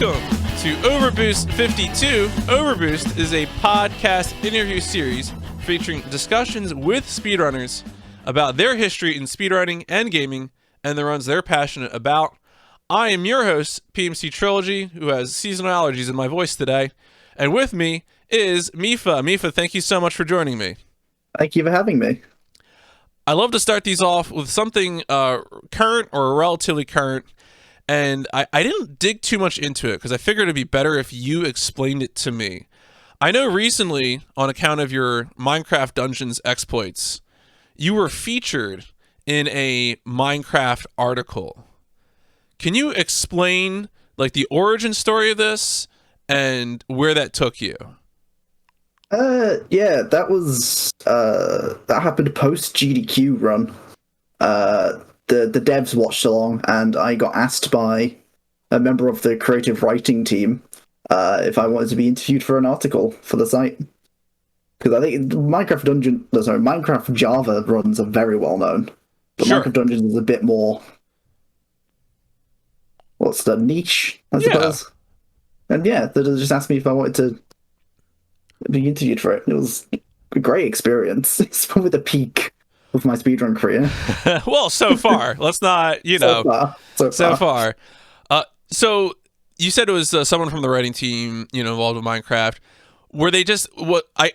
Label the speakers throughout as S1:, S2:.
S1: Welcome to OverBoost 52. OverBoost is a podcast interview series featuring discussions with speedrunners about their history in speedrunning and gaming and the runs they're passionate about. I am your host, PMC Trilogy, who has seasonal allergies in my voice today. And with me is Mipha. Mipha, thank you so much for joining me.
S2: Thank you for having me.
S1: I love to start these off with something current or relatively current. And I didn't dig too much into it because I figured it'd be better if you explained it to me. I know recently, on account of your Minecraft Dungeons exploits, you were featured in a Minecraft article. Can you explain like the origin story of this and where that took you?
S2: Yeah, that happened post GDQ run. The devs watched along, and I got asked by a member of the creative writing team if I wanted to be interviewed for an article for the site. Because I think Minecraft Java runs are very well known, but
S1: Sure.
S2: Minecraft Dungeons is a bit more, what's the niche, I suppose. And yeah, they just asked me if I wanted to be interviewed for it. It was a great experience. It's probably the peak of my speedrun career.
S1: Well, so far. Let's not, so far. So you said it was someone from the writing team, involved with Minecraft. Were they just I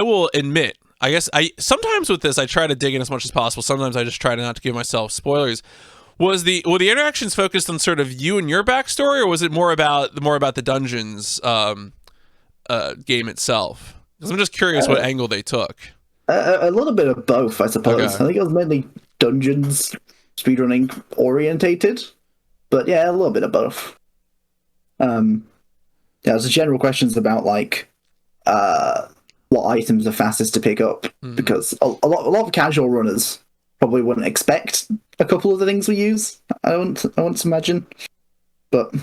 S1: will admit, I guess sometimes with this I try to dig in as much as possible. Sometimes I just try not to give myself spoilers. Were the interactions focused on sort of you and your backstory, or was it more about the dungeons game itself? Because I'm just curious what angle they took.
S2: A little bit of both, I suppose. Okay. I think it was mainly dungeons speedrunning orientated, but yeah, a little bit of both. There's general questions about like what items are fastest to pick up, because a lot of casual runners probably wouldn't expect a couple of the things we use. I want to imagine, but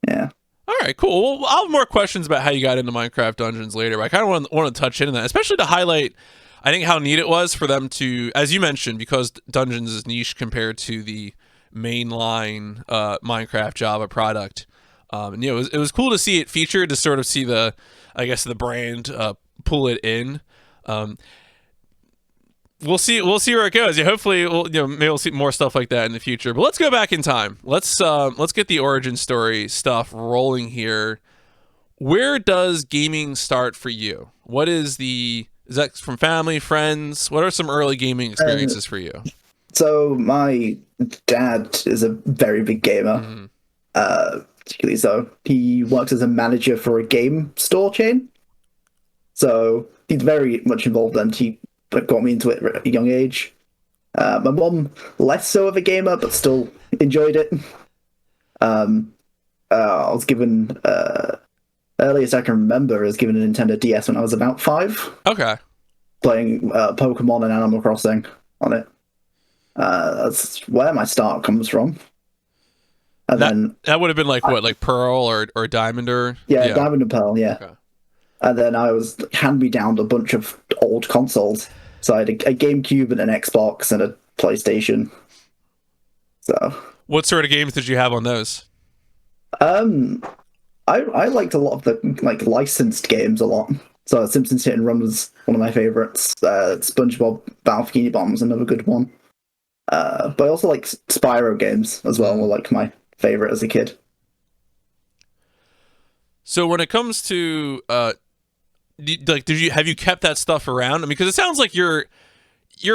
S2: yeah.
S1: All right, cool. Well, I'll have more questions about how you got into Minecraft Dungeons later, but I kind of want to touch into that, especially to highlight, I think, how neat it was for them to, as you mentioned, because Dungeons is niche compared to the mainline Minecraft Java product. And it was cool to see it featured, to sort of see the brand pull it in. We'll see where it goes. Hopefully, maybe we'll see more stuff like that in the future. But let's go back in time. Let's get the origin story stuff rolling here. Where does gaming start for you? Is that from family, friends? What are some early gaming experiences for you?
S2: So my dad is a very big gamer. Particularly so. He works as a manager for a game store chain. So he's very much involved, and he got me into it at a young age. My mom, less so of a gamer, but still enjoyed it. I was given, earliest I can remember, I was given a Nintendo DS when I was about 5.
S1: Okay.
S2: Playing Pokemon and Animal Crossing on it. That's where my start comes from. And
S1: that would have been like Pearl or Diamond or...
S2: Yeah, Diamond and Pearl, yeah. Okay. And then I was hand-me-downed a bunch of old consoles. So I had a GameCube and an Xbox and a PlayStation. So,
S1: what sort of games did you have on those?
S2: I liked a lot of the licensed games a lot. So Simpsons Hit and Run was one of my favorites. SpongeBob Battle Bikini Bomb was another good one. But I also like Spyro games as well. Were like my favorite as a kid.
S1: So when it comes to have you kept that stuff around? I mean, because it sounds like your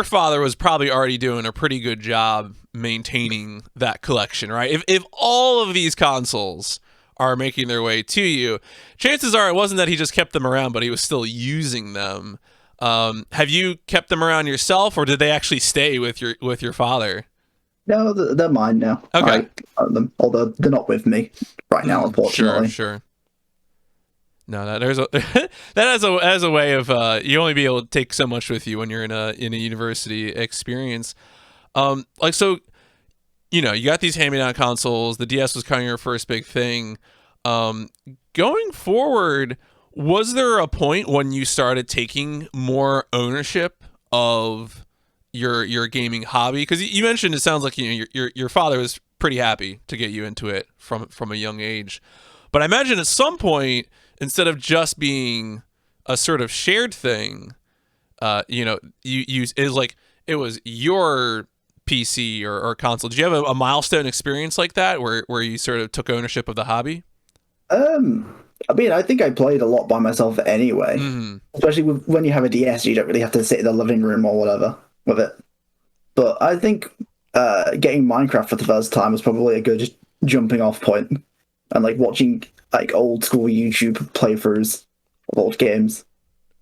S1: father was probably already doing a pretty good job maintaining that collection, right? If all of these consoles are making their way to you, chances are it wasn't that he just kept them around, but he was still using them. Have you kept them around yourself, or did they actually stay with your father? No,
S2: they're mine now.
S1: Okay.
S2: I own them, although they're not with me right now, unfortunately.
S1: Sure. No, that has a way of you only be able to take so much with you when you're in a university experience. You got these hand-me-down consoles. The DS was kind of your first big thing. Going forward, was there a point when you started taking more ownership of your gaming hobby? Because you mentioned it sounds like your father was pretty happy to get you into it from a young age, but I imagine at some point, instead of just being a sort of shared thing, you is like it was your PC or console. Did you have a milestone experience like that where you sort of took ownership of the hobby?
S2: I mean, I think I played a lot by myself anyway. Especially when you have a DS, you don't really have to sit in the living room or whatever with it. But I think getting Minecraft for the first time was probably a good jumping off point, and like watching like old school YouTube playthroughs of old games.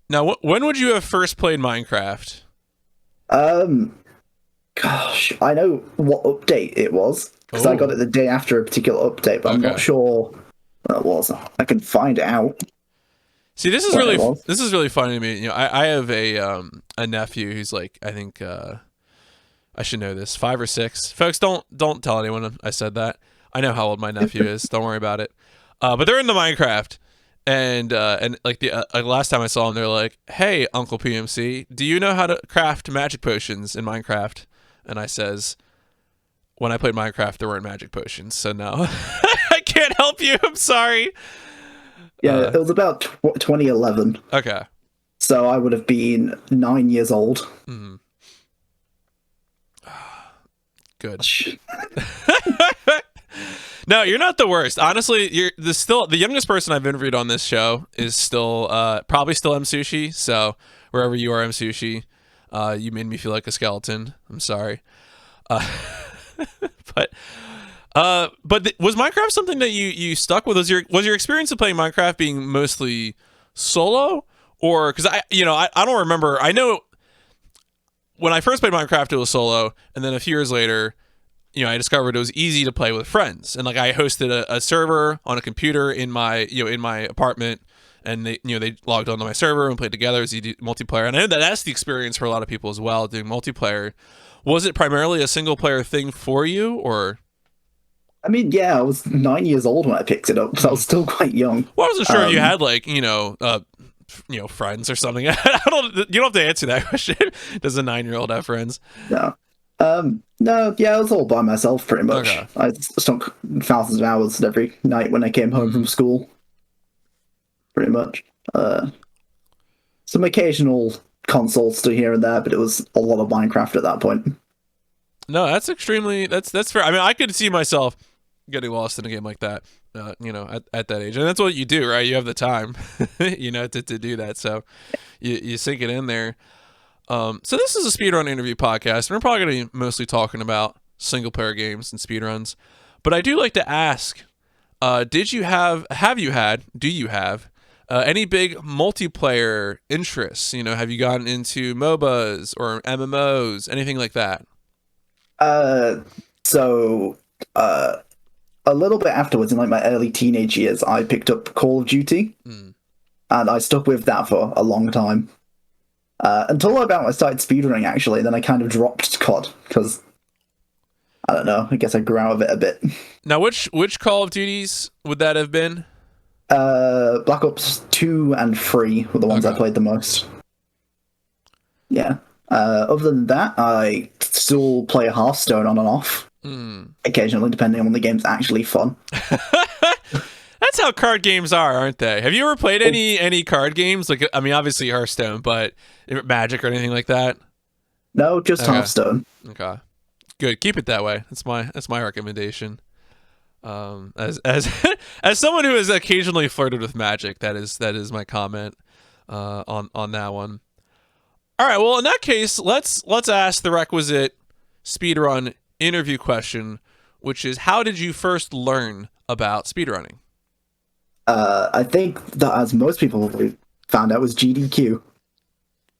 S1: Now, when would you have first played Minecraft?
S2: Gosh, I know what update it was because I got it the day after a particular update, but I'm not sure what it was. I can find out.
S1: See, this is really funny to me. You know, I have a nephew who's like, I think I should know this, 5 or 6. Folks, don't tell anyone I said that. I know how old my nephew is. Don't worry about it. But they're into Minecraft. And like the last time I saw them, they're like, "Hey, Uncle PMC, do you know how to craft magic potions in Minecraft?" And I says, "When I played Minecraft, there weren't magic potions, so no, I can't help you. I'm sorry."
S2: Yeah, it was about 2011.
S1: Okay.
S2: So I would have been 9 years old.
S1: Mm-hmm. Good. No, you're not the worst. Honestly, you're the youngest person I've interviewed on this show is still probably still M Sushi. So wherever you are, M Sushi, you made me feel like a skeleton. I'm sorry. But was Minecraft something that you stuck with? Was your experience of playing Minecraft being mostly solo, or because I don't remember. I know when I first played Minecraft, it was solo, and then a few years later, I discovered it was easy to play with friends, and like I hosted a server on a computer in my apartment, and they logged onto my server and played together as multiplayer. And I know that's the experience for a lot of people as well, doing multiplayer. Was it primarily a single player thing for you, or?
S2: I mean, yeah, I was 9 years old when I picked it up, so I was still quite young.
S1: Well, I wasn't sure if you had like friends or something. You don't have to answer that question. Does a 9-year-old have friends?
S2: No. No, yeah, I was all by myself pretty much. Okay. I sunk thousands of hours every night when I came home from school. Pretty much. Some occasional console stuff here and there, but it was a lot of Minecraft at that point.
S1: No, that's fair. I mean, I could see myself getting lost in a game like that, at that age. And that's what you do, right? You have the time, to do that. So you sink it in there. So this is a speedrun interview podcast, and we're probably going to be mostly talking about single-player games and speedruns. But I do like to ask, do you have any big multiplayer interests? Have you gotten into MOBAs or MMOs, anything like that?
S2: So a little bit afterwards, in like my early teenage years, I picked up Call of Duty, and I stuck with that for a long time. Until I started speedrunning, actually. Then I kind of dropped COD because I don't know. I guess I grew out of it a bit.
S1: Now, which Call of Duties would that have been?
S2: Black Ops 2 and 3 were the ones I played the most. Yeah. Other than that, I still play Hearthstone on and off. Occasionally, depending on when the game's actually fun.
S1: That's how card games are, aren't they? Have you ever played any card games? Like, I mean, obviously Hearthstone, but Magic or anything like that?
S2: No, just Hearthstone.
S1: Okay, good. Keep it that way. That's my recommendation. As as someone who has occasionally flirted with Magic, that is my comment on that one. All right. Well, in that case, let's ask the requisite speedrun interview question, which is, how did you first learn about speedrunning?
S2: I think that, as most people found out, was GDQ.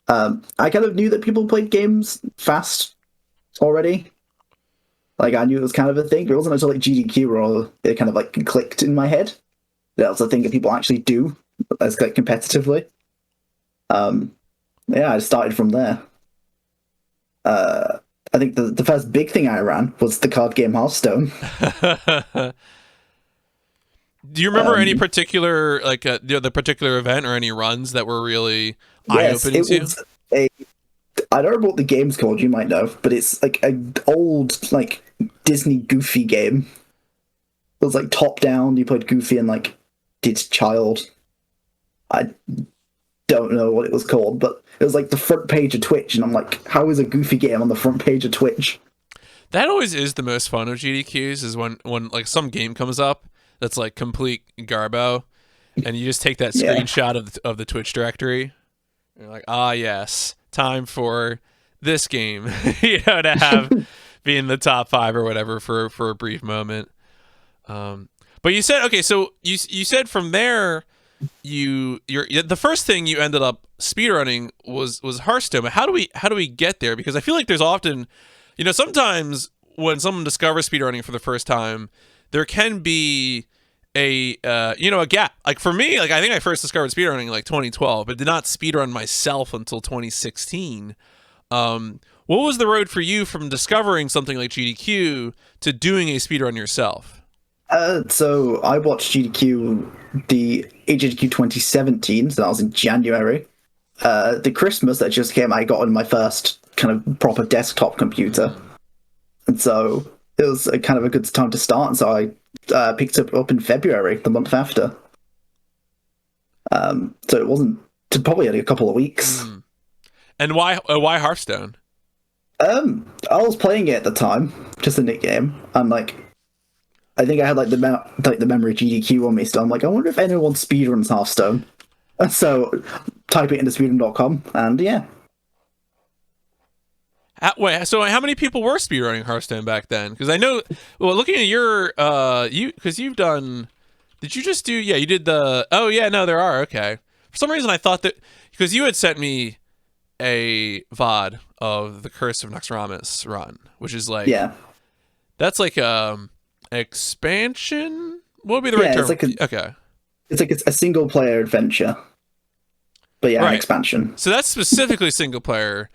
S2: I kind of knew that people played games fast already. Like, I knew it was kind of a thing, but it wasn't until like GDQ where it kind of like clicked in my head. That was a thing that people actually do as like competitively. Yeah, I started from there. I think the first big thing I ran was the card game Hearthstone.
S1: Do you remember any particular, like, the particular event or any runs that were really eye-opening to you?
S2: I don't know what the game's called. You might know, but it's like an old like Disney Goofy game. It was like top down. You played Goofy and like did child. I don't know what it was called, but it was like the front page of Twitch, and I'm like, how is a Goofy game on the front page of Twitch?
S1: That always is the most fun of GDQs, is when like some game comes up that's like complete garbo, and you just take that screenshot of the Twitch directory. And you're like, yes, time for this game, to have be in the top 5 or whatever for a brief moment. But you said, okay, so you said from there, the first thing you ended up speedrunning was Hearthstone. But how do we get there? Because I feel like there's often, sometimes when someone discovers speedrunning for the first time, there can be a gap. Like for me, like I think I first discovered speedrunning in like 2012, but did not speedrun myself until 2016. What was the road for you from discovering something like GDQ to doing a speedrun yourself?
S2: So I watched GDQ, the AGDQ 2017, so that was in January. The Christmas that just came, I got on my first kind of proper desktop computer. And so it was a kind of a good time to start, and so I picked it up in February, the month after. So it wasn't probably only a couple of weeks.
S1: And why Hearthstone?
S2: I was playing it at the time, just a nick game, and like I think I had like the memory GDQ on me, so I'm like, I wonder if anyone speedruns Hearthstone. So type it into speedrun.com, and yeah.
S1: Wait, so how many people were speedrunning Hearthstone back then? Because I know, well, looking at your, because you've done, did you just do, you did the, no, there are, okay. For some reason I thought that, because you had sent me a VOD of the Curse of Naxxramas run, which is like, that's like expansion? What would be the right term?
S2: It's like a single player adventure, but an expansion.
S1: So that's specifically single player.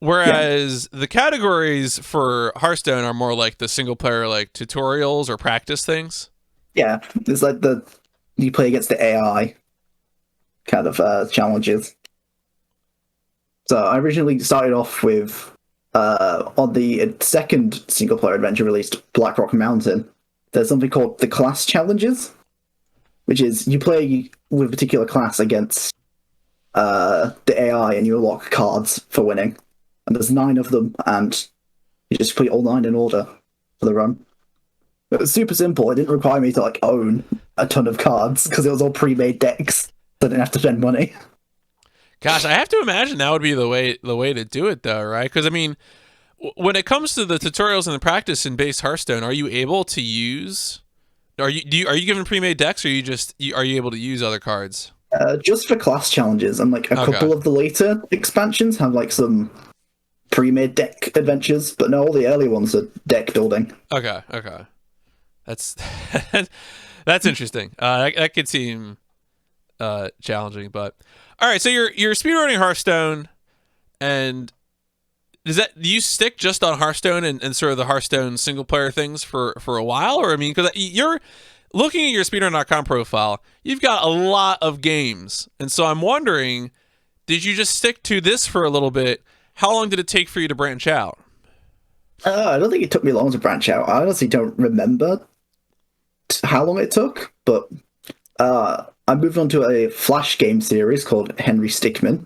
S1: Whereas the categories for Hearthstone are more like the single player, like tutorials or practice things. Yeah,
S2: it's like you play against the AI kind of challenges. So I originally started off with on the second single player adventure released, Blackrock Mountain. There's something called the class challenges, which is you play with a particular class against the AI, and you unlock cards for winning. And there's 9 of them, and you just put all 9 in order for the run. It was super simple. It didn't require me to like own a ton of cards because it was all pre-made decks, so I didn't have to spend money.
S1: Gosh, I have to imagine that would be the way to do it, though, right? Because I mean, when it comes to the tutorials and the practice in base Hearthstone, are you able to use? Are you given pre-made decks, or are you able to use other cards?
S2: Just for class challenges, and like a couple of the later expansions have like some pre-made deck adventures, but no, all the early ones are deck building.
S1: Okay, that's that's interesting. That could seem challenging, but all right. So you're speedrunning Hearthstone, and do you stick just on Hearthstone and sort of the Hearthstone single player things for a while, or I mean, because you're looking at your speedrun.com profile, you've got a lot of games, and so I'm wondering, did you just stick to this for a little bit? How long did it take for you to branch out?
S2: I don't think it took me long to branch out. I honestly don't remember how long it took, but I moved on to a Flash game series called Henry Stickmin,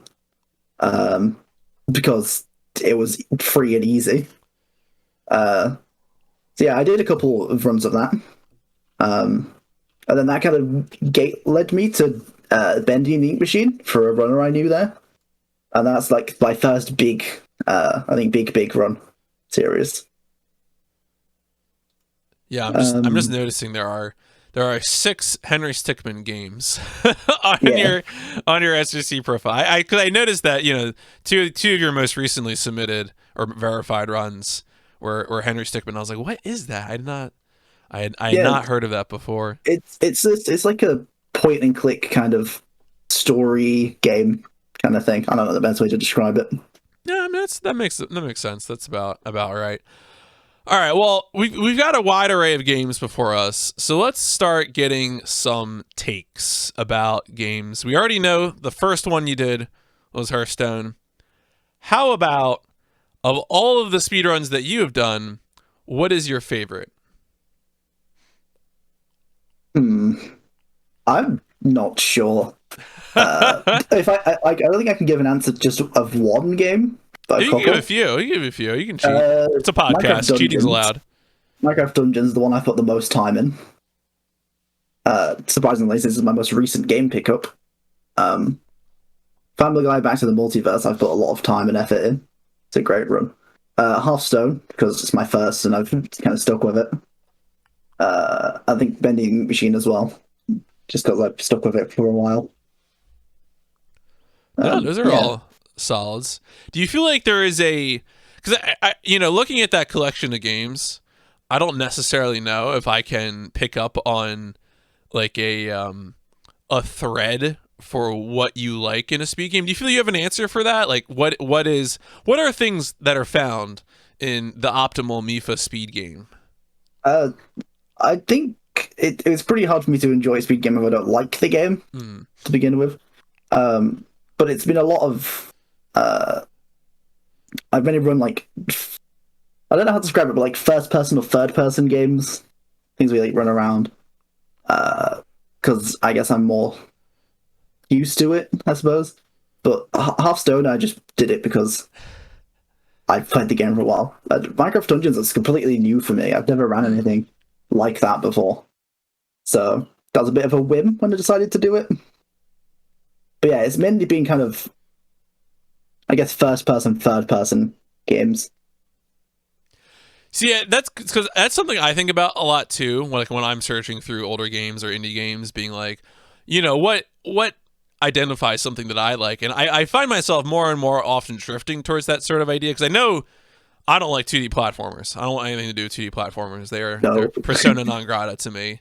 S2: because it was free and easy. So yeah, I did a couple of runs of that. And then that kind of led me to Bendy and the Ink Machine for a runner I knew there. And that's like my first big run series.
S1: Yeah, I'm just noticing there are 6 Henry Stickmin games on your SGC profile. Because I noticed that two of your most recently submitted or verified runs were Henry Stickmin. I was like, what is that? I had not heard of that before.
S2: It's like a point and click kind of story game kind of thing. I don't know the best way to describe it.
S1: Yeah, I mean that makes sense. That's about right. All right. Well, we've got a wide array of games before us, so let's start getting some takes about games. We already know the first one you did was Hearthstone. How about, of all of the speedruns that you have done, what is your favorite?
S2: I'm not sure. If I don't think I can give an answer just of one game, but
S1: You can give a few. You can give a few. You can cheat. It's a
S2: Minecraft
S1: podcast. Cheating's allowed.
S2: Minecraft Dungeons is the one I put the most time in. Surprisingly, this is my most recent game pickup. Family Guy Back to the Multiverse, I've put a lot of time and effort in. It's a great run. Hearthstone, because it's my first and I've kind of stuck with it. I think Vending Machine as well, just because I've stuck with it for a while.
S1: No, those are all solids. Do you feel like there is a, because I looking at that collection of games, I don't necessarily know if I can pick up on like a thread for what you like in a speed game. Do you feel you have an answer for that? Like what are things that are found in the optimal Mipha speed game?
S2: I think it's pretty hard for me to enjoy a speed game if I don't like the game to begin with. But it's been a lot of I've mainly run like, I don't know how to describe it, but like first person or third person games, things we like run around. Because I guess I'm more used to it, I suppose. But Hearthstone, I just did it because I've played the game for a while. Minecraft Dungeons is completely new for me. I've never ran anything like that before. So that was a bit of a whim when I decided to do it. But yeah, it's mainly been kind of, I guess, first person, third person games.
S1: See, yeah, that's because that's something I think about a lot too. Like when I'm searching through older games or indie games, being like, what identifies something that I like, and I find myself more and more often drifting towards that sort of idea because I know I don't like 2D platformers. I don't want anything to do with 2D platformers. They're persona non grata to me.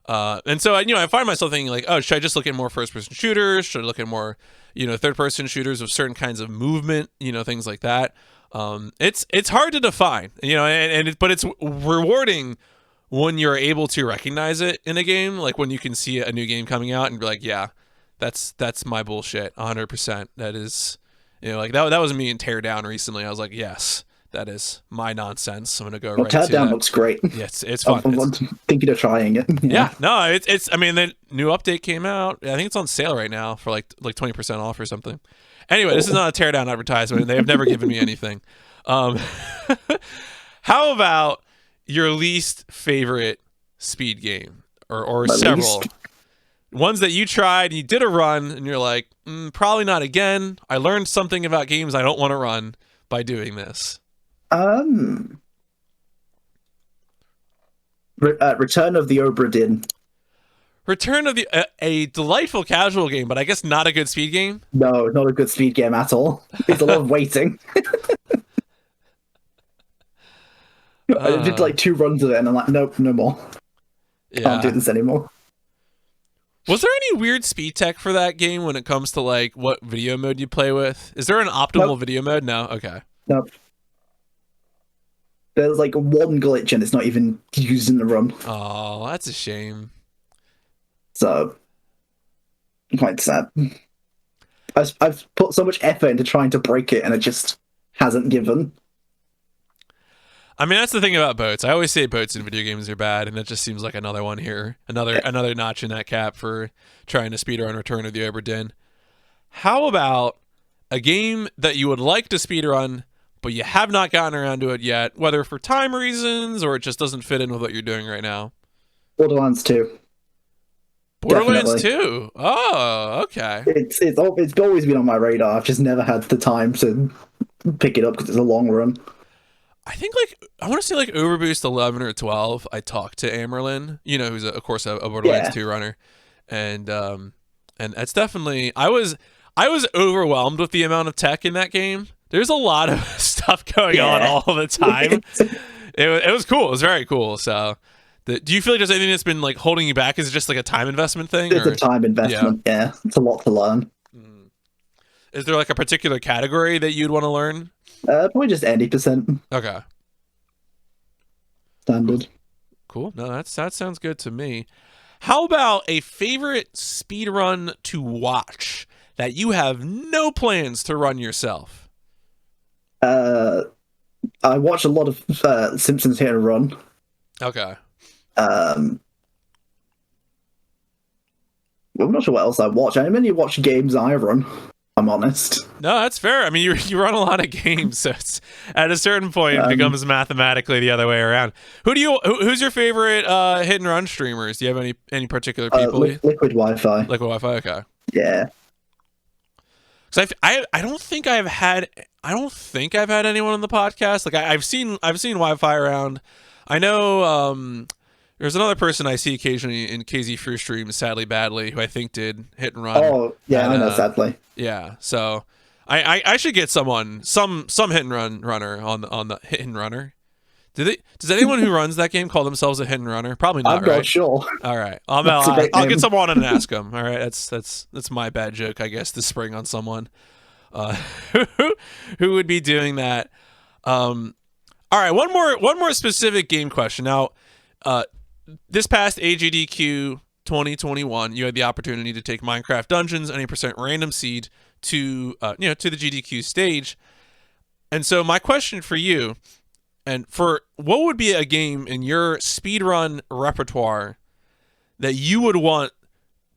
S1: And so I find myself thinking like, oh, should I just look at more first-person shooters? Should I look at more, third-person shooters with certain kinds of movement, things like that. It's hard to define, but it's rewarding when you're able to recognize it in a game, like when you can see a new game coming out and be like, yeah, that's my bullshit, 100%. That is, like that was me in Teardown recently. I was like, yes. That is my nonsense. I'm gonna go right to that.
S2: Teardown looks great.
S1: Yeah, it's fun.
S2: I'm thinking of trying it.
S1: Yeah, no, it's. I mean, the new update came out. I think it's on sale right now for like 20% off or something. Anyway, this is not a Teardown advertisement. They have never given me anything. How about your least favorite speed game or several ones that you tried? You did a run and you're like, probably not again. I learned something about games I don't want to run by doing this.
S2: Return of the Obra Dinn.
S1: Return of the a delightful casual game, but I guess not a good speed game.
S2: No, not a good speed game at all. It's a lot of waiting. I did like 2 runs of it, and I'm like, nope, no more. Can't do this anymore.
S1: Was there any weird speed tech for that game when it comes to like what video mode you play with? Is there an optimal video mode? No. Okay.
S2: Nope. There's like one glitch and it's not even used in the run.
S1: Oh, that's a shame.
S2: So, quite sad. I've put so much effort into trying to break it and it just hasn't given.
S1: I mean, that's the thing about boats. I always say boats in video games are bad, and it just seems like another one here. Another notch in that cap for trying to speedrun Return of the Obra Dinn. How about a game that you would like to speedrun, but you have not gotten around to it yet, whether for time reasons or it just doesn't fit in with what you're doing right now?
S2: Borderlands 2.
S1: Borderlands 2? Oh, okay.
S2: It's always been on my radar. I've just never had the time to pick it up because it's a long run.
S1: I think I want to say like OverBoost 11 or 12. I talked to Amerlin, who's of course a Borderlands 2 runner, and that's definitely I was overwhelmed with the amount of tech in that game. There's a lot of stuff going on all the time. It was cool. It was very cool. So, do you feel like there's anything that's been like holding you back? Is it just like a time investment thing?
S2: It's a time investment. Yeah, it's a lot to learn.
S1: Is there like a particular category that you'd want to learn?
S2: Probably just 80%.
S1: Okay.
S2: Standard.
S1: Cool. No, that sounds good to me. How about a favorite speedrun to watch that you have no plans to run yourself?
S2: I watch a lot of Simpsons Hit and Run.
S1: Okay.
S2: I'm not sure what else I watch. I mainly watch games I run. I'm honest.
S1: No, that's fair. I mean, you run a lot of games, so it's, at a certain point it becomes mathematically the other way around. Who's your favorite hit and run streamers? Do you have any particular people?
S2: Liquid Wi-Fi.
S1: Liquid Wi-Fi. Okay.
S2: Yeah.
S1: So I don't think I've had anyone on the podcast. Like I've seen Wi-Fi around. I know there's another person I see occasionally in KZ Fruit streams, sadly badly, who I think did hit and run.
S2: Oh yeah,
S1: and,
S2: I know, sadly.
S1: Yeah, so I should get some hit and runner on the hit and runner. Does anyone who runs that game call themselves a hit and runner? Probably not.
S2: I'm not sure.
S1: All right, I'll get someone and ask them. All right, that's my bad joke, I guess, to spring on someone who would be doing that. All right, one more specific game question. Now, this past AGDQ 2021, you had the opportunity to take Minecraft Dungeons and 8% random seed to the GDQ stage. And so my question for you, and for what would be a game in your speedrun repertoire that you would want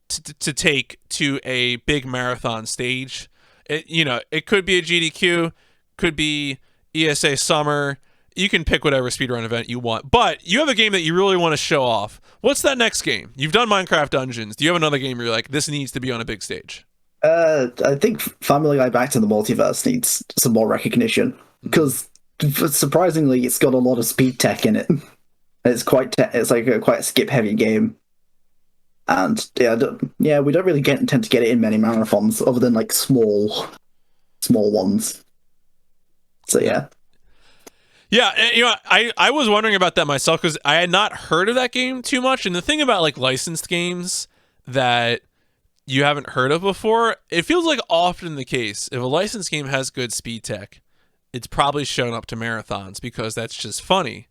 S1: to take to a big marathon stage? It could be a GDQ, could be ESA Summer. You can pick whatever speedrun event you want, but you have a game that you really want to show off. What's that next game? You've done Minecraft Dungeons. Do you have another game where you're like, this needs to be on a big stage?
S2: I think Family Guy Back to the Multiverse needs some more recognition because surprisingly, it's got a lot of speed tech in it. It's quite a skip heavy game, and we don't really tend to get it in many marathons other than like small ones. So yeah.
S1: Yeah, I was wondering about that myself because I had not heard of that game too much. And the thing about like licensed games that you haven't heard of before, it feels like often the case. If a licensed game has good speed tech, it's probably shown up to marathons because that's just funny.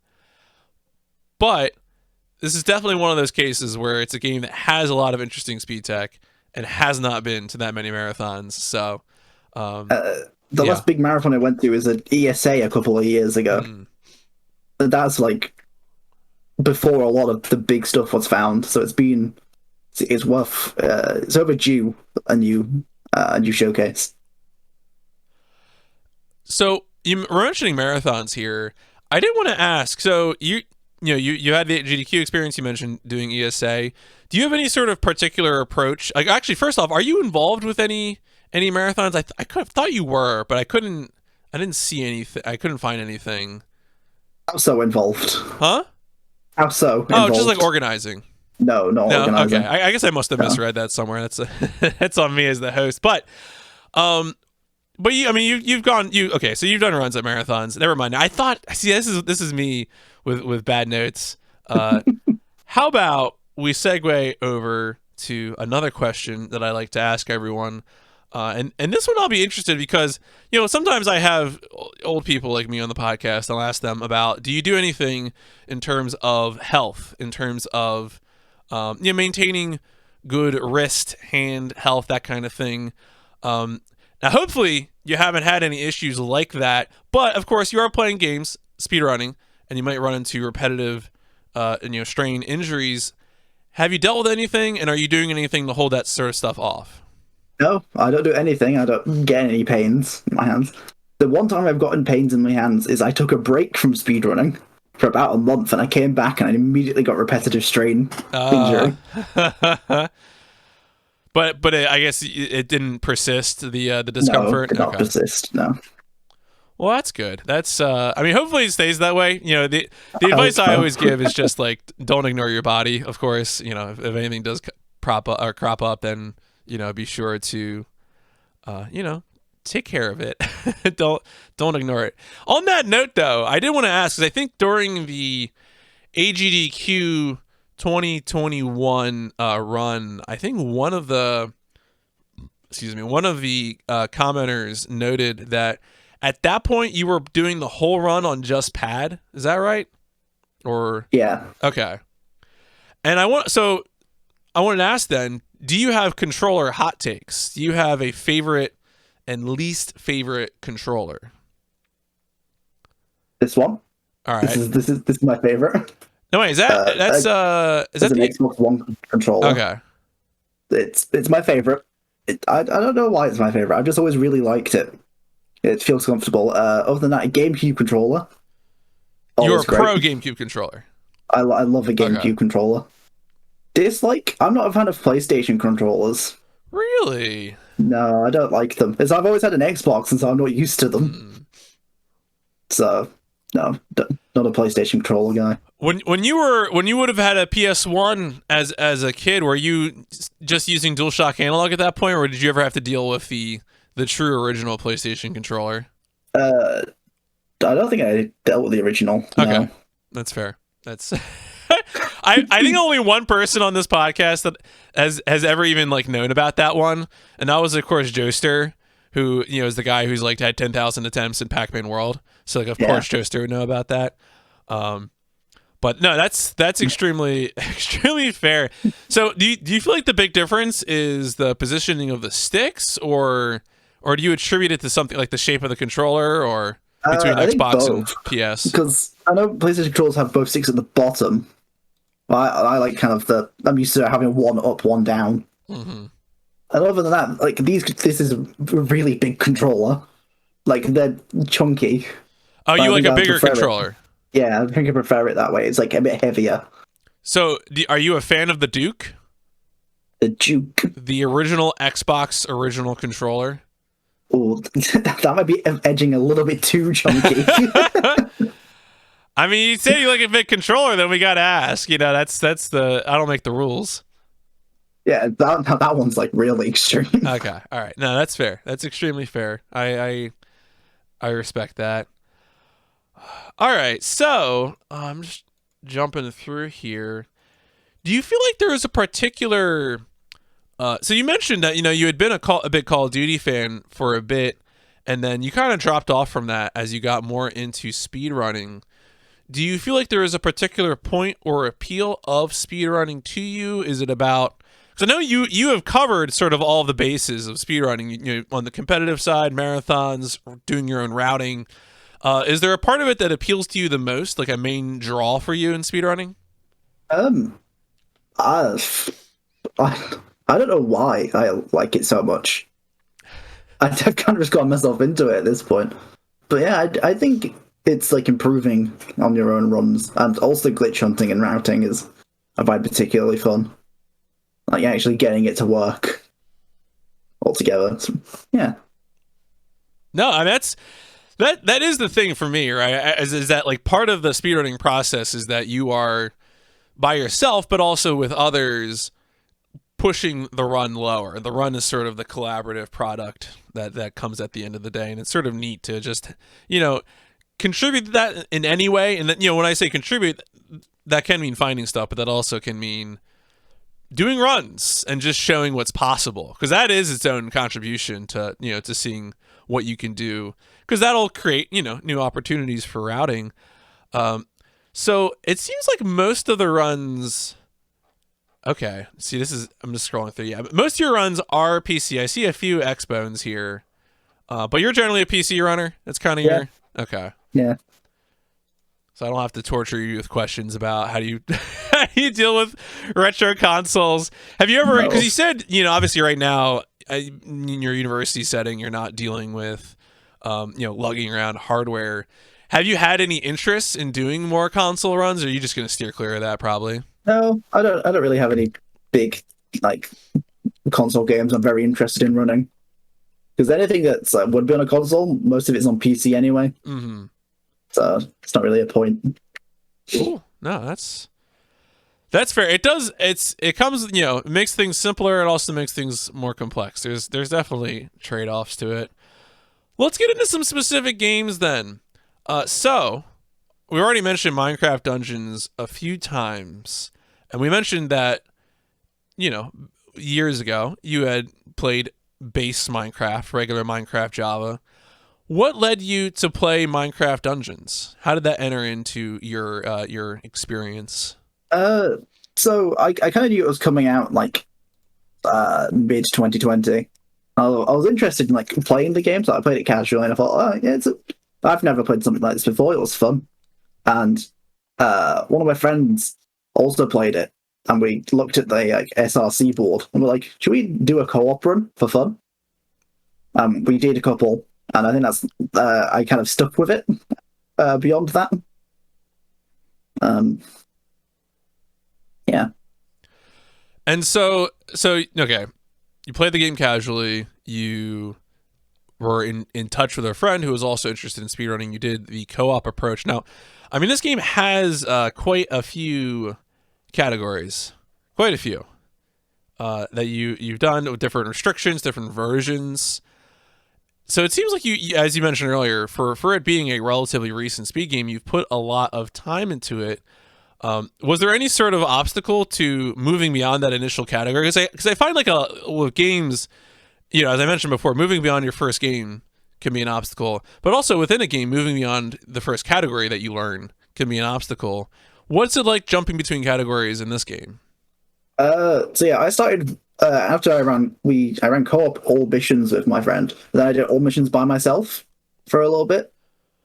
S1: But this is definitely one of those cases where it's a game that has a lot of interesting speed tech and has not been to that many marathons. So,
S2: the last big marathon I went to was at ESA a couple of years ago. That's like before a lot of the big stuff was found. So it's worth. It's overdue a new showcase.
S1: So you were mentioning marathons here. I did want to ask. So you had the GDQ experience. You mentioned doing ESA. Do you have any sort of particular approach? Like, actually, first off, are you involved with any marathons? I could have thought you were, but I didn't see anything. I couldn't find anything.
S2: How so involved?
S1: Huh?
S2: How so involved?
S1: Oh, just like organizing.
S2: No, organizing.
S1: Okay. I guess I must have misread that somewhere. That's on me as the host. But you've gone. So you've done runs at marathons. Never mind. I thought. See, this is me with bad notes. How about we segue over to another question that I like to ask everyone. And this one I'll be interested because, sometimes I have old people like me on the podcast. I'll ask them about, do you do anything in terms of health, in terms of, maintaining good wrist, hand health, that kind of thing. Now, hopefully you haven't had any issues like that, but of course you are playing games, speedrunning, and you might run into repetitive, strain injuries. Have you dealt with anything, and are you doing anything to hold that sort of stuff off?
S2: No, I don't do anything. I don't get any pains in my hands. The one time I've gotten pains in my hands is I took a break from speedrunning for about a month, and I came back and I immediately got repetitive strain injury.
S1: But I guess it didn't persist, the discomfort?
S2: No, it did not persist, no.
S1: Well, that's good. That's hopefully it stays that way. The advice I always give is just like, don't ignore your body. Of course, if anything does crop up, then be sure to take care of it. don't ignore it. On that note, though, I did want to ask, because I think during the AGDQ 2021 run, I think one of the commenters noted that at that point you were doing the whole run on just pad. Is that right? Or
S2: yeah.
S1: Okay. And I wanted to ask then, do you have controller hot takes? Do you have a favorite and least favorite controller?
S2: This one.
S1: All right.
S2: This is my favorite.
S1: No wait, is that is that
S2: an Xbox One controller?
S1: Okay.
S2: It's my favorite. I don't know why it's my favorite. I've just always really liked it. It feels comfortable. Other than that, a GameCube controller.
S1: You're a pro GameCube controller.
S2: I love a GameCube controller. Dislike? I'm not a fan of PlayStation controllers.
S1: Really?
S2: No, I don't like them. I've always had an Xbox, and so I'm not used to them. So, no, not a PlayStation controller guy.
S1: When you would have had a PS1 as a kid, were you just using DualShock analog at that point, or did you ever have to deal with the true original PlayStation controller?
S2: I don't think I dealt with the original.
S1: Okay,
S2: no.
S1: That's fair. That's I think only one person on this podcast that has ever even like known about that one, and that was of course Joester, who is the guy who's like had 10,000 attempts in Pac-Man World. So like of course Joester would know about that. But no, that's extremely fair. So do you feel like the big difference is the positioning of the sticks, or do you attribute it to something like the shape of the controller, or between Xbox and PS?
S2: Because I know PlayStation controllers have both sticks at the bottom. I like kind of I'm used to having one up, one down. Mm-hmm. And other than that, like this is a really big controller. Like they're chunky.
S1: Oh, you like a bigger controller?
S2: Yeah, I think I prefer it that way. It's like a bit heavier.
S1: So, are you a fan of the Duke?
S2: The Duke?
S1: The original Xbox original controller?
S2: Oh, that might be edging a little bit too chunky.
S1: I mean, you say you like a big controller, then we got to ask. That's the I don't make the rules.
S2: Yeah, that one's like really extreme.
S1: Okay, all right. No, that's fair. That's extremely fair. I respect that. All right, so I'm just jumping through here. Do you feel like there is a particular? So you mentioned that you had been a big Call of Duty fan for a bit, and then you kind of dropped off from that as you got more into speedrunning. Do you feel like there is a particular point or appeal of speedrunning to you? Is it about? Because I know you have covered sort of all of the bases of speedrunning. On the competitive side, marathons, doing your own routing. Is there a part of it that appeals to you the most, like a main draw for you in speedrunning?
S2: I don't know why I like it so much. I've kind of just got myself into it at this point. But yeah, I think it's like improving on your own runs, and also glitch hunting and routing I find particularly fun. Like actually getting it to work altogether. So, yeah.
S1: No, I mean that is the thing for me, right? Is that like part of the speedrunning process is that you are by yourself, but also with others pushing the run lower. The run is sort of the collaborative product that comes at the end of the day, and it's sort of neat to just contribute to that in any way. And then when I say contribute, that can mean finding stuff, but that also can mean doing runs and just showing what's possible, because that is its own contribution to to seeing what you can do, because that'll create new opportunities for routing. So it seems like most of the runs. Okay, see, I'm just scrolling through. Yeah, but most of your runs are PC. I see a few Xbones here, but you're generally a PC runner. That's kind of your okay.
S2: Yeah.
S1: So I don't have to torture you with questions about how do you deal with retro consoles. Have you ever? Because you said obviously right now in your university setting you're not dealing with lugging around hardware. Have you had any interest in doing more console runs, or are you just going to steer clear of that probably?
S2: No, I don't really have any big like console games I'm very interested in running, because anything that's would be on a console, most of it's on PC anyway. Mm-hmm. So it's not really a point.
S1: Cool. No, that's fair. It does. It comes. It makes things simpler. It also makes things more complex. There's definitely trade-offs to it. Let's get into some specific games then. So we already mentioned Minecraft Dungeons a few times, and we mentioned that years ago you had played base Minecraft, regular Minecraft Java. What led you to play Minecraft Dungeons? How did that enter into your experience?
S2: So I kind of knew it was coming out like mid 2020. I was interested in like playing the game, so I played it casually, and I thought, oh yeah, I've never played something like this before. It was fun, and one of my friends also played it, and we looked at the SRC board, and we're like, should we do a co-op run for fun? We did a couple, and I think that's I kind of stuck with it. Beyond that, yeah.
S1: And so okay, you played the game casually. You were in touch with a friend who was also interested in speedrunning. You did the co-op approach. Now, I mean, this game has quite a few categories, quite a few that you've done with different restrictions, different versions. So it seems like you, as you mentioned earlier, for it being a relatively recent speed game, you've put a lot of time into it. Was there any sort of obstacle to moving beyond that initial category? Because I find like with games, you know, as I mentioned before, moving beyond your first game can be an obstacle, but also within a game, moving beyond the first category that you learn can be an obstacle. What's it like jumping between categories in this game?
S2: So yeah, I started after I ran co-op all missions with my friend. Then I did all missions by myself for a little bit.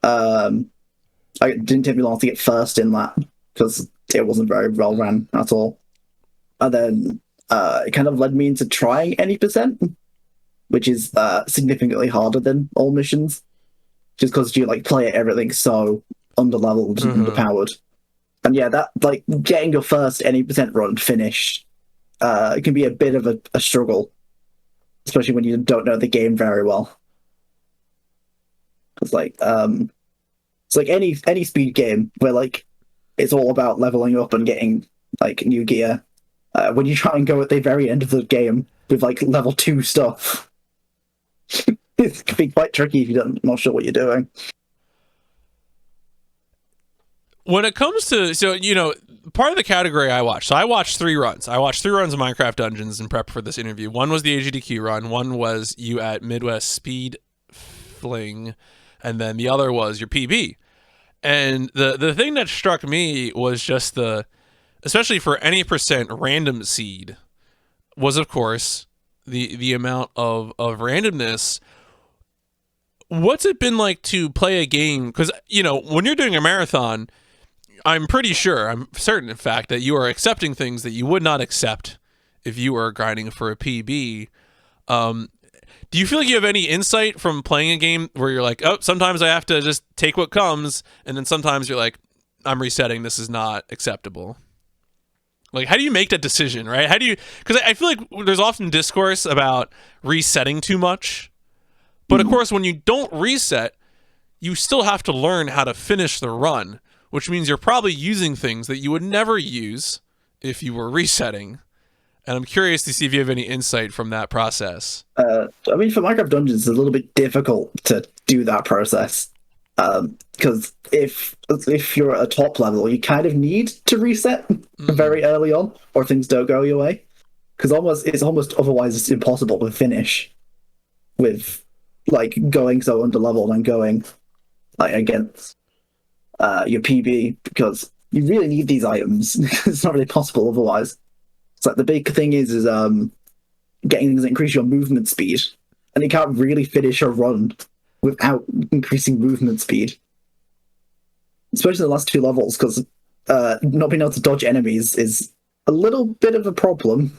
S2: It didn't take me long to get first in that because it wasn't very well ran at all. And then it kind of led me into trying any percent, which is significantly harder than all missions, just because you like play everything so underleveled and underpowered. And yeah, that like getting your first any percent run finished it can be a bit of a struggle, especially when you don't know the game very well. It's like any speed game where like it's all about leveling up and getting like new gear. When you try and go at the very end of the game with like level 2 stuff, it can be quite tricky if you're not sure what you're doing.
S1: When it comes to, so, you know, part of the category I watched, so I watched 3 runs. I watched 3 runs of Minecraft Dungeons in prep for this interview. One was the AGDQ run, one was you at Midwest Speed Fling, and then the other was your PB. And the thing that struck me was just especially for any percent random seed, was of course the amount of randomness. What's it been like to play a game? Because, you know, when you're doing a marathon, I'm certain, in fact, that you are accepting things that you would not accept if you were grinding for a PB. Do you feel like you have any insight from playing a game where you're like, oh, sometimes I have to just take what comes, and then sometimes you're like, I'm resetting, this is not acceptable? Like, how do you make that decision, right? How do you, because I feel like there's often discourse about resetting too much, but of course, when you don't reset, you still have to learn how to finish the run, which means you're probably using things that you would never use if you were resetting. And I'm curious to see if you have any insight from that process.
S2: I mean, for Minecraft Dungeons, it's a little bit difficult to do that process. Because if you're at a top level, you kind of need to reset very early on, or things don't go your way. Because it's almost otherwise impossible to finish with like going so underleveled and going like against your PB, because you really need these items. It's not really possible otherwise. It's like the big thing is getting things that increase your movement speed, and you can't really finish a run without increasing movement speed, especially the last 2 levels, because not being able to dodge enemies is a little bit of a problem.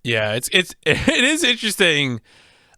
S1: Yeah, it is interesting.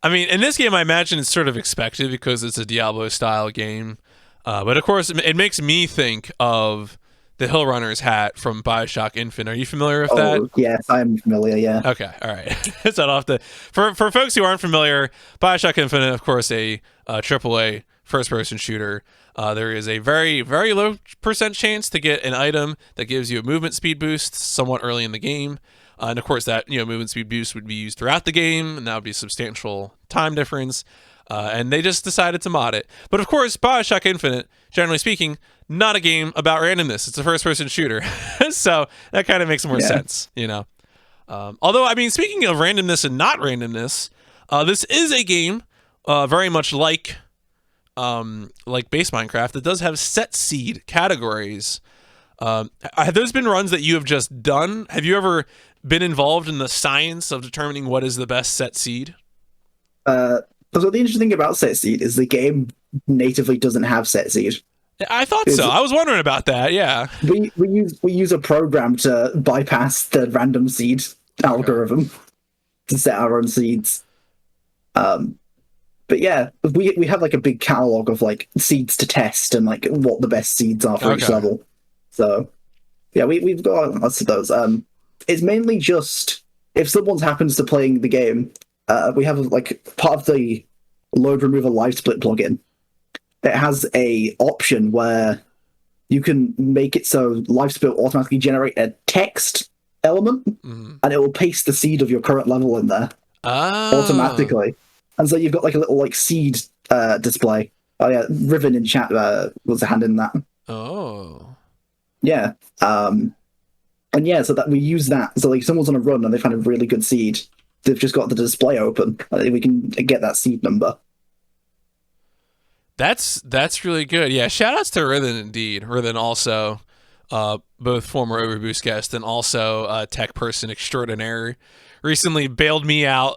S1: I mean, in this game, I imagine it's sort of expected because it's a Diablo-style game. But of course, it makes me think of the Hill Runner's hat from Bioshock Infinite. Are you familiar with that?
S2: Yes, I'm familiar, yeah.
S1: Okay, all right. So I'll have to, for folks who aren't familiar, Bioshock Infinite, of course, a AAA first-person shooter. There is a very, very low percent chance to get an item that gives you a movement speed boost somewhat early in the game. And of course, that movement speed boost would be used throughout the game, and that would be a substantial time difference. And they just decided to mod it. But of course, Bioshock Infinite, generally speaking, not a game about randomness. It's a first-person shooter, so that kind of makes more sense, Although, I mean, speaking of randomness and not randomness, this is a game very much like base Minecraft that does have set seed categories. Have those been runs that you have just done? Have you ever been involved in the science of determining what is the best set seed?
S2: So the interesting thing about set seed is the game natively doesn't have set seed.
S1: I thought so. I was wondering about that. Yeah.
S2: We use a program to bypass the random seed algorithm to set our own seeds. But yeah, we have like a big catalog of like seeds to test and like what the best seeds are for each level. So yeah, we've got lots of those. It's mainly just if someone happens to playing the game, we have like part of the load remover live split plugin. It has a option where you can make it so live split will automatically generate a text element, and it will paste the seed of your current level in there automatically. And so you've got like a little like seed display. Oh yeah, Riven in chat was a hand in that.
S1: Oh.
S2: Yeah. And yeah, so that we use that. So like someone's on a run and they find a really good seed. They've just got the display open. We can get that seed number.
S1: That's really good. Yeah, shout outs to Riven indeed. Riven also both former OverBoost guest and also tech person extraordinaire, recently bailed me out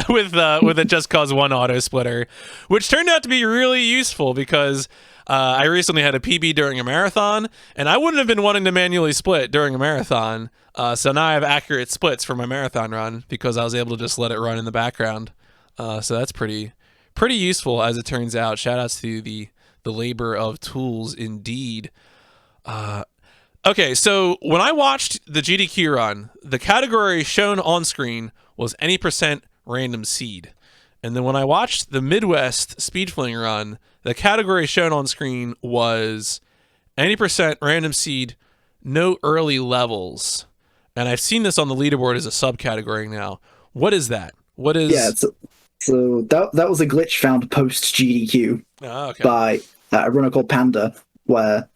S1: with a Just Cause 1 auto splitter, which turned out to be really useful because I recently had a PB during a marathon, and I wouldn't have been wanting to manually split during a marathon. So now I have accurate splits for my marathon run because I was able to just let it run in the background. So that's pretty useful as it turns out. Shout outs to the labor of tools indeed. Okay, so when I watched the GDQ run, the category shown on screen was any % random seed. And then when I watched the Midwest speed fling run, the category shown on screen was any % random seed, no early levels. And I've seen this on the leaderboard as a subcategory now. What is that? What is...
S2: Yeah, so that was a glitch found post GDQ by a runner called Panda, where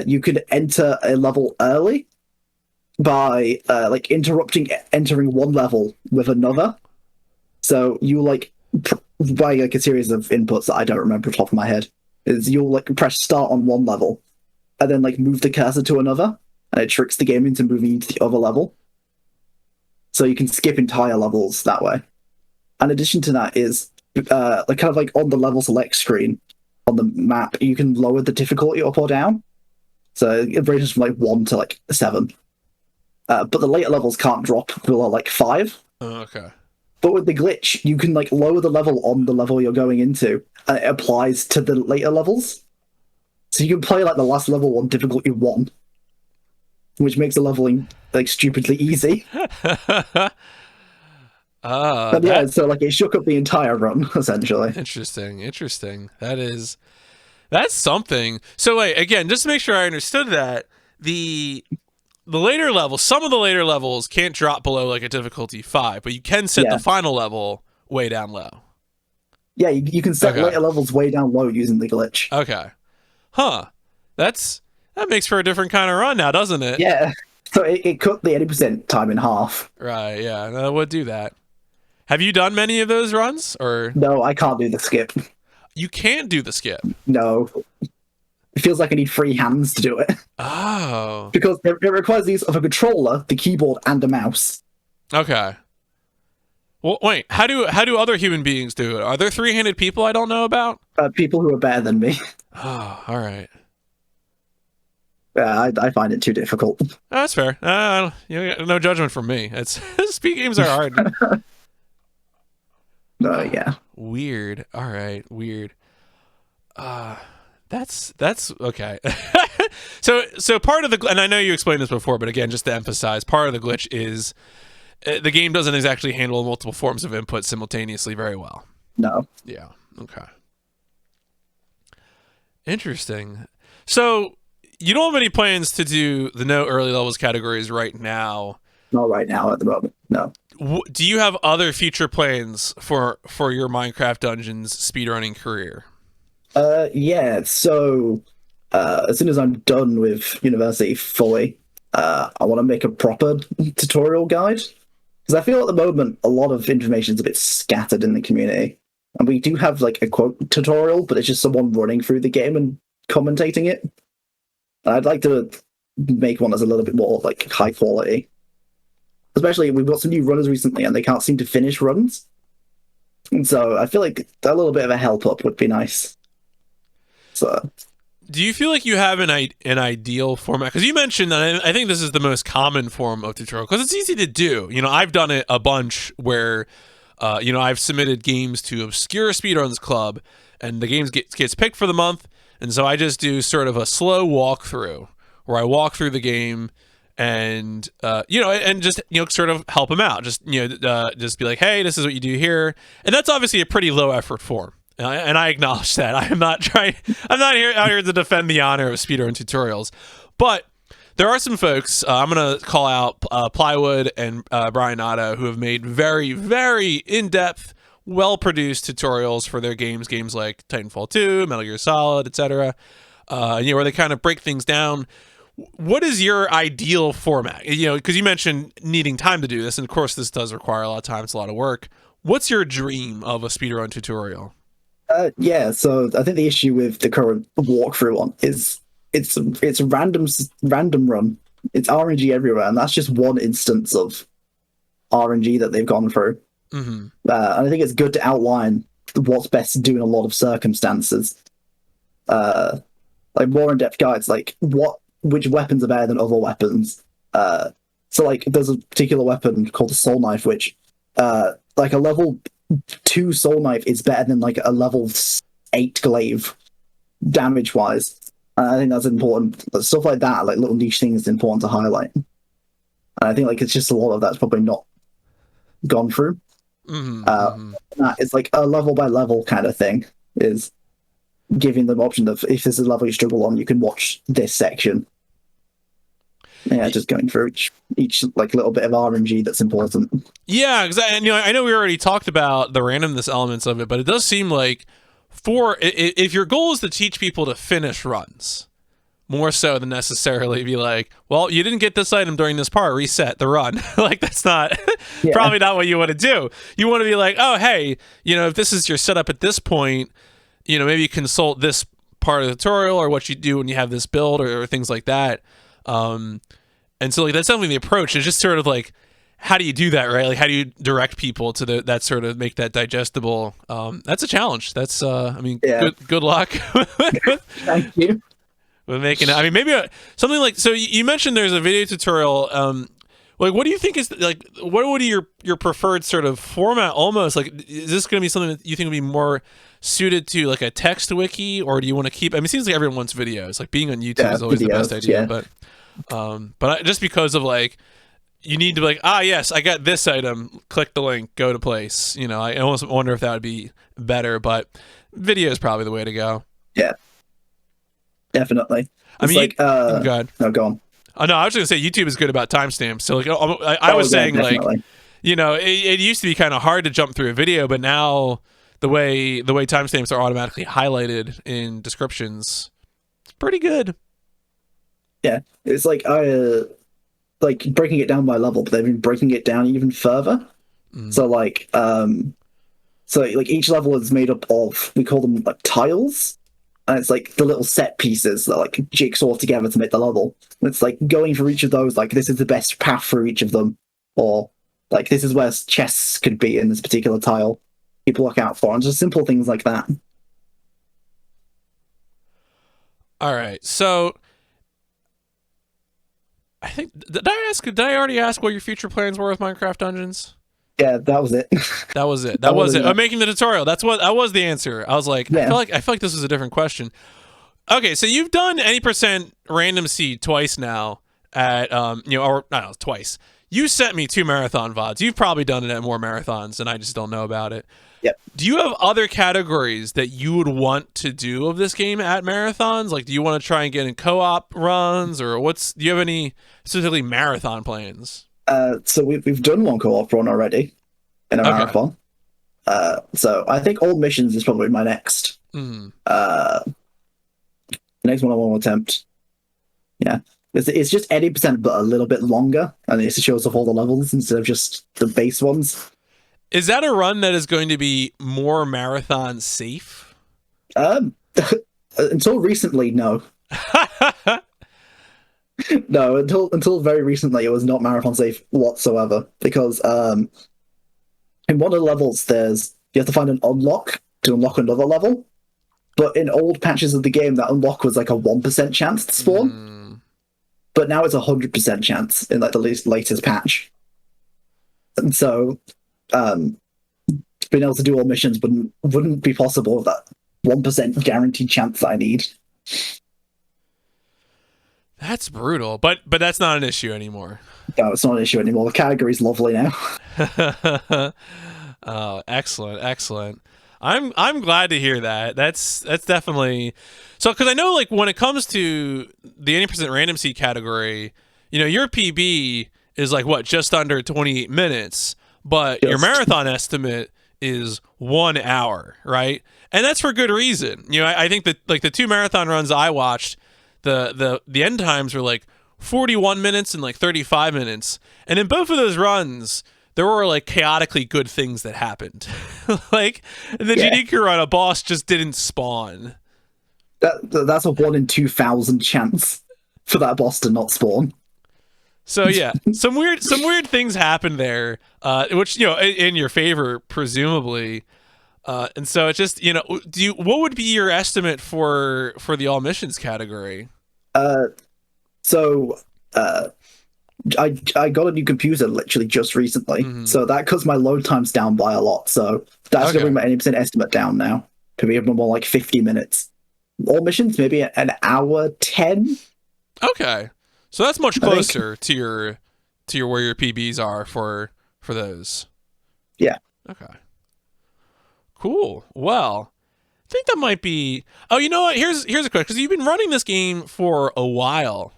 S2: you could enter a level early by like entering one level with another. So you like by like a series of inputs that I don't remember off the top of my head. Is you'll like press start on one level and then like move the cursor to another, and it tricks the game into moving into the other level. So you can skip entire levels that way. In addition to that is like kind of like on the level select screen on the map, you can lower the difficulty up or down. So it ranges from like 1 to like 7. But the later levels can't drop below like 5.
S1: Okay.
S2: But with the glitch, you can like lower the level on the level you're going into, and it applies to the later levels. So you can play like the last level on difficulty 1, which makes the leveling like stupidly easy. But yeah, so like it shook up the entire run essentially.
S1: Interesting. That's something. So wait, again, just to make sure I understood that, the later levels, some of the later levels can't drop below like a difficulty 5, but you can set the final level way down low.
S2: Yeah, you can set later levels way down low using the glitch.
S1: Okay. Huh. That makes for a different kind of run now, doesn't it?
S2: Yeah. So it cut the 80% time in half.
S1: Right, yeah. That would do that. Have you done many of those runs? Or
S2: no, I can't do the skip.
S1: You can't do the skip?
S2: No. It feels like I need free hands to do it.
S1: Oh.
S2: Because it requires the use of a controller, the keyboard, and a mouse.
S1: Okay. Well, wait. How do other human beings do it? Are there three-handed people I don't know about?
S2: People who are better than me.
S1: Oh, all right.
S2: Yeah, I find it too difficult.
S1: Oh, that's fair. No judgment from me. Speed games are hard.
S2: Yeah.
S1: Weird. All right. Weird. That's okay. So part of the, and I know you explained this before, but again, just to emphasize, part of the glitch is the game doesn't exactly handle multiple forms of input simultaneously very well.
S2: No.
S1: Yeah. Okay. Interesting. So you don't have any plans to do the no early levels categories right now?
S2: Not right now at the moment. No.
S1: Do you have other future plans for your Minecraft Dungeons speedrunning career?
S2: Yeah. So as soon as I'm done with university fully, I want to make a proper tutorial guide, because I feel at the moment a lot of information is a bit scattered in the community, and we do have like a quote tutorial, but it's just someone running through the game and commentating it. And I'd like to make one that's a little bit more like high quality. Especially, we've got some new runners recently, and they can't seem to finish runs. And so I feel like a little bit of a help up would be nice. So,
S1: do you feel like you have an ideal format? Because you mentioned that I think this is the most common form of tutorial because it's easy to do. I've done it a bunch where, I've submitted games to Obscure Speedruns Club, and the games gets picked for the month, and so I just do sort of a slow walkthrough where I walk through the game and and just sort of help them out. Just just be like, hey, this is what you do here, and that's obviously a pretty low effort form. And I acknowledge that. I'm not out here to defend the honor of speedrun tutorials. But there are some folks, I'm going to call out Plywood and Brian Otto, who have made very, very in-depth, well-produced tutorials for their games like Titanfall 2, Metal Gear Solid, etc. Where they kind of break things down. What is your ideal format? Because you mentioned needing time to do this, and of course this does require a lot of time. It's a lot of work. What's your dream of a speedrun tutorial?
S2: Yeah, so I think the issue with the current walkthrough one is it's random run. It's RNG everywhere, and that's just one instance of RNG that they've gone through.
S1: Mm-hmm.
S2: And I think it's good to outline what's best to do in a lot of circumstances. Like more in-depth guides, like which weapons are better than other weapons. So like there's a particular weapon called the Soul Knife, which like a level 2 Soul Knife is better than like a level 8 glaive damage wise. I think that's important. But stuff like that, like little niche things, is important to highlight. And I think like it's just a lot of that's probably not gone through. It's like a level by level kind of thing, is giving them option of if there's a level you struggle on, you can watch this section. Yeah, just going through each like little bit of RNG that's important.
S1: Yeah, because I know we already talked about the randomness elements of it, but it does seem like if your goal is to teach people to finish runs, more so than necessarily be like, well, you didn't get this item during this part, reset the run. Like that's not probably not what you want to do. You want to be like, oh, hey, if this is your setup at this point, maybe consult this part of the tutorial or what you do when you have this build or things like that. And so like that's definitely the approach. It's just sort of like, how do you do that, right? Like how do you direct people to that sort of make that digestible? That's a challenge. That's good luck.
S2: Thank you.
S1: With making it. I mean, maybe something like, so you mentioned there's a video tutorial. Like what do you think is like, what would your preferred sort of format almost? Like, is this going to be something that you think would be more suited to like a text wiki, or do you want to keep, I mean, it seems like everyone wants videos. Like being on YouTube is always the best idea, but just because of like, you need to be like, yes, I got this item, click the link, go to place. I almost wonder if that would be better, but video is probably the way to go.
S2: Yeah, definitely.
S1: I mean,
S2: like,
S1: go ahead.
S2: No, go on.
S1: Oh, no, I was going to say YouTube is good about timestamps. So like, I was saying definitely. Like, it used to be kind of hard to jump through a video, but now the way timestamps are automatically highlighted in descriptions, it's pretty good.
S2: Yeah, it's like like breaking it down by level, but they've been breaking it down even further. So like each level is made up of, we call them like tiles, and it's like the little set pieces that like jigsaw together to make the level. And it's like going for each of those, like this is the best path for each of them, or like this is where chests could be in this particular tile. People look out for, and just simple things like that.
S1: All right, so I think did I already ask what your future plans were with Minecraft Dungeons?
S2: Yeah, that was it.
S1: That was it. That was it. I'm making the tutorial. That was the answer. I was like, I feel like this was a different question. Okay, so you've done any % random seed twice now at twice. You sent me 2 marathon VODs. You've probably done it at more marathons and I just don't know about it.
S2: Yep.
S1: Do you have other categories that you would want to do of this game at marathons? Like, do you want to try and get in co-op runs, or do you have any specifically marathon plans?
S2: So we've done one co-op run already in a marathon. So I think all missions is probably my next. The next one I want to attempt. Yeah. It's just 80%, but a little bit longer, and it shows off all the levels instead of just the base ones.
S1: Is that a run that is going to be more marathon safe?
S2: Until recently, no. No, until very recently, it was not marathon safe whatsoever. Because in one of the levels, there's you have to find an unlock to unlock another level. But in old patches of the game, that unlock was like a 1% chance to spawn. But now it's a 100% chance in like the latest patch. And so being able to do all missions wouldn't be possible with that 1% guaranteed chance that I need.
S1: That's brutal, but that's not an issue anymore.
S2: No, it's not an issue anymore. The category's lovely now.
S1: Oh, excellent. I'm glad to hear that. That's definitely so, because I know, like, when it comes to the 80% random seed category, you know, your PB is like what, just under 28 minutes, but your marathon estimate is 1 hour, right? And that's for good reason. You know, I think that, like, the 2 marathon runs I watched, the end times were like 41 minutes and like 35 minutes, and in both of those runs there were like chaotically good things that happened. Like in the GDQ run, a boss just didn't spawn.
S2: That's a 1 in 2,000 chance for that boss to not spawn.
S1: So yeah, some weird things happened there, which, you know, in your favor presumably. And so it's just, you know, what would be your estimate for the all missions category?
S2: I got a new computer literally just recently, so that cuts my load times down by a lot. So that's going to bring my 80% estimate down now to be more like 50 minutes. All missions, maybe an hour 10.
S1: Okay, so that's much closer to your where your PBs are for those.
S2: Yeah.
S1: Okay. Cool. Well, I think that might be. Oh, you know what? Here's a question, because you've been running this game for a while,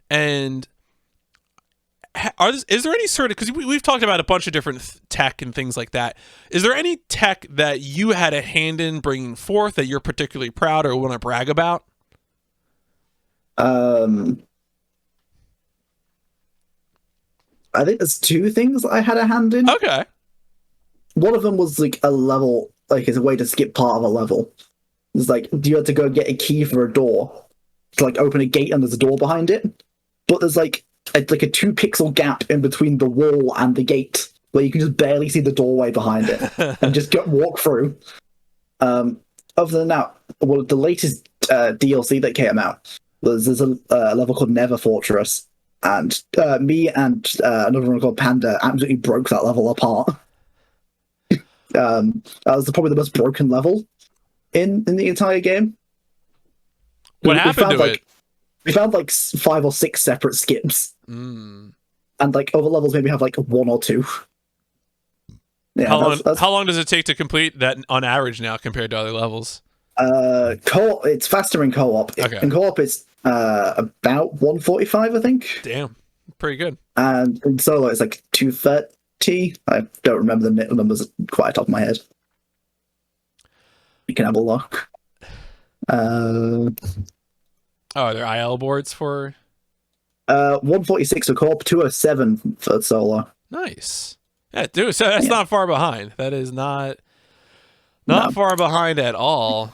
S1: and is there any sort of, because we've talked about a bunch of different tech and things like that. Is there any tech that you had a hand in bringing forth that you're particularly proud or want to brag about?
S2: I think there's 2 things I had a hand in.
S1: Okay.
S2: One of them was like a level, like it's a way to skip part of a level. It's like you had to go get a key for a door to like open a gate, and there's a door behind it. But there's like a 2 pixel gap in between the wall and the gate where you can just barely see the doorway behind it and just walk through. Other than that, well, the latest DLC that came out there's a level called Never Fortress, and me and another one called Panda absolutely broke that level apart. That was probably the most broken level in the entire game.
S1: What happened to it?
S2: We found like 5 or 6 separate skips, and like other levels maybe have like 1 or 2. Yeah,
S1: how long does it take to complete that on average now compared to other levels?
S2: Co-op, it's faster in co-op.
S1: Okay.
S2: In co-op, it's about 145, I think.
S1: Damn, pretty good.
S2: And in solo, it's like 230. I don't remember the numbers quite off the top of my head. You can have a look.
S1: Are there IL boards for?
S2: 146 for co-op, 207 for solo.
S1: Nice. Yeah, dude. So that's not far behind. That is not far behind at all.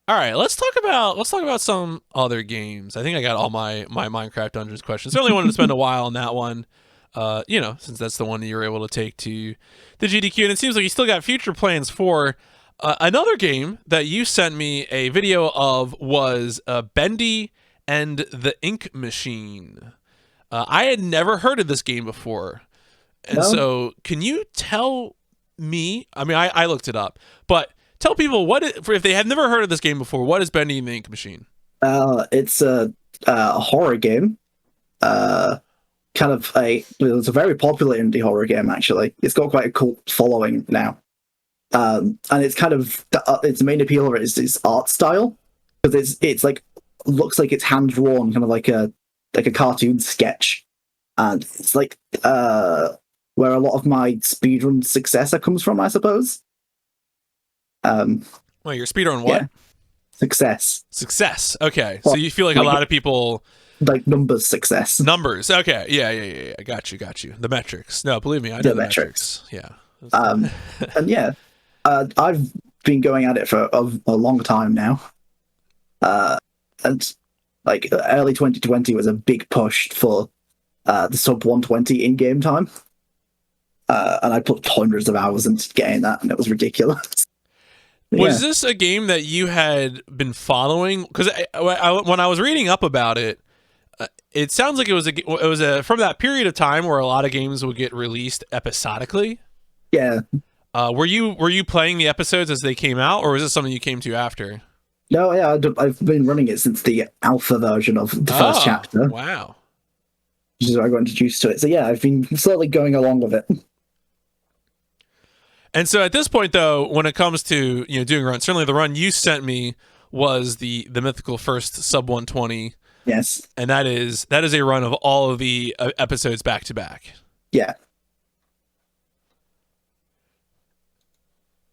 S1: All right, let's talk about some other games. I think I got all my Minecraft Dungeons questions. Certainly wanted to spend a while on that one. You know, since that's the one that you were able to take to the GDQ, and it seems like you still got future plans for another game that you sent me a video of was Bendy and the Ink Machine. I had never heard of this game before, and so can you tell me? I mean, I looked it up, but tell people if they have never heard of this game before. What is Bendy and the Ink Machine?
S2: It's a horror game. It's a very popular indie horror game, actually. It's got quite a cult following now. And it's kind of its main appeal is its art style, because it's like looks like it's hand drawn, kind of like a cartoon sketch, and it's like where a lot of my speedrun success comes from, I suppose.
S1: Well, your speedrun what?
S2: Yeah. Success.
S1: Okay, so you feel like a lot of people.
S2: Like numbers success.
S1: Numbers. Okay. Yeah. I got you. The metrics. No, believe me, I know the metrics. Yeah.
S2: And yeah, I've been going at it for a long time now. And like early 2020 was a big push for the sub 120 in-game time. and I put hundreds of hours into getting that, and it was ridiculous.
S1: Was this a game that you had been following? Because when I was reading up about it, it sounds like it was from that period of time where a lot of games would get released episodically.
S2: Yeah.
S1: Were you playing the episodes as they came out, or was this something you came to after?
S2: No, yeah, I've been running it since the alpha version of the first chapter.
S1: Wow.
S2: Which is where I got introduced to it. So yeah, I've been slowly going along with it.
S1: And so at this point, though, when it comes to doing runs, certainly the run you sent me was the mythical first sub 120.
S2: Yes.
S1: And that is a run of all of the episodes back to back.
S2: Yeah.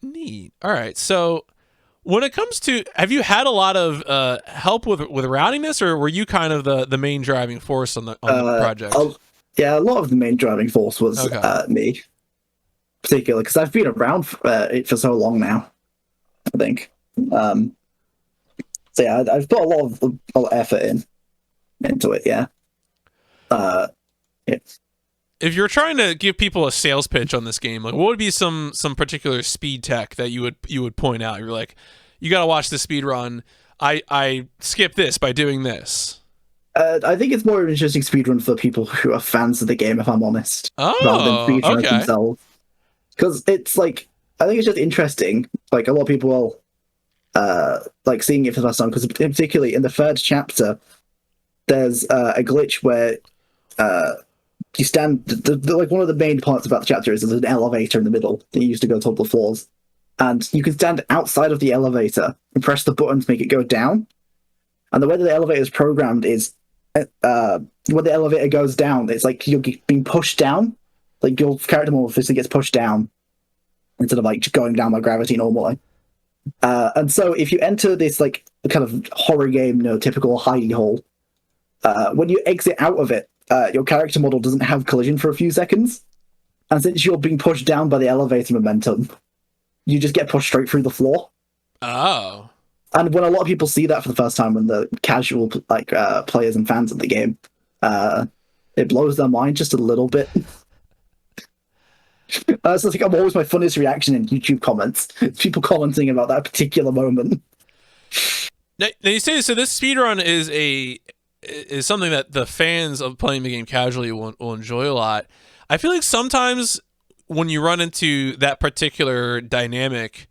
S1: Neat. All right. So when it comes to, have you had a lot of help with routing this, or were you kind of the main driving force on the project?
S2: Yeah, a lot of the main driving force was me, particularly because I've been around it for so long now, I think. So yeah, I've put a lot of effort into it. Yeah.
S1: If you're trying to give people a sales pitch on this game, like what would be some particular speed tech that you would point out? You're like, you got to watch the speed run. I skip this by doing this.
S2: I think it's more of an interesting speedrun for people who are fans of the game, if I'm honest, rather than speedrunners themselves. Because it's like, I think it's just interesting. Like a lot of people will like seeing it for the first time, because particularly in the third chapter, there's a glitch where you stand. Like one of the main parts about the chapter is there's an elevator in the middle that you use to go to all the floors, and you can stand outside of the elevator and press the button to make it go down. And the way that the elevator is programmed is when the elevator goes down, it's like you're being pushed down. Like your character more officially gets pushed down instead of like just going down by gravity normally. And so if you enter this like kind of horror game, typical hidey hole, when you exit out of it, your character model doesn't have collision for a few seconds. And since you're being pushed down by the elevator momentum, you just get pushed straight through the floor.
S1: Oh.
S2: And when a lot of people see that for the first time, when the casual players and fans of the game, it blows their mind just a little bit. That's like always my funniest reaction in YouTube comments. People commenting about that particular moment.
S1: Now you say so. This speedrun is something that the fans of playing the game casually will enjoy a lot. I feel like sometimes when you run into that particular dynamic,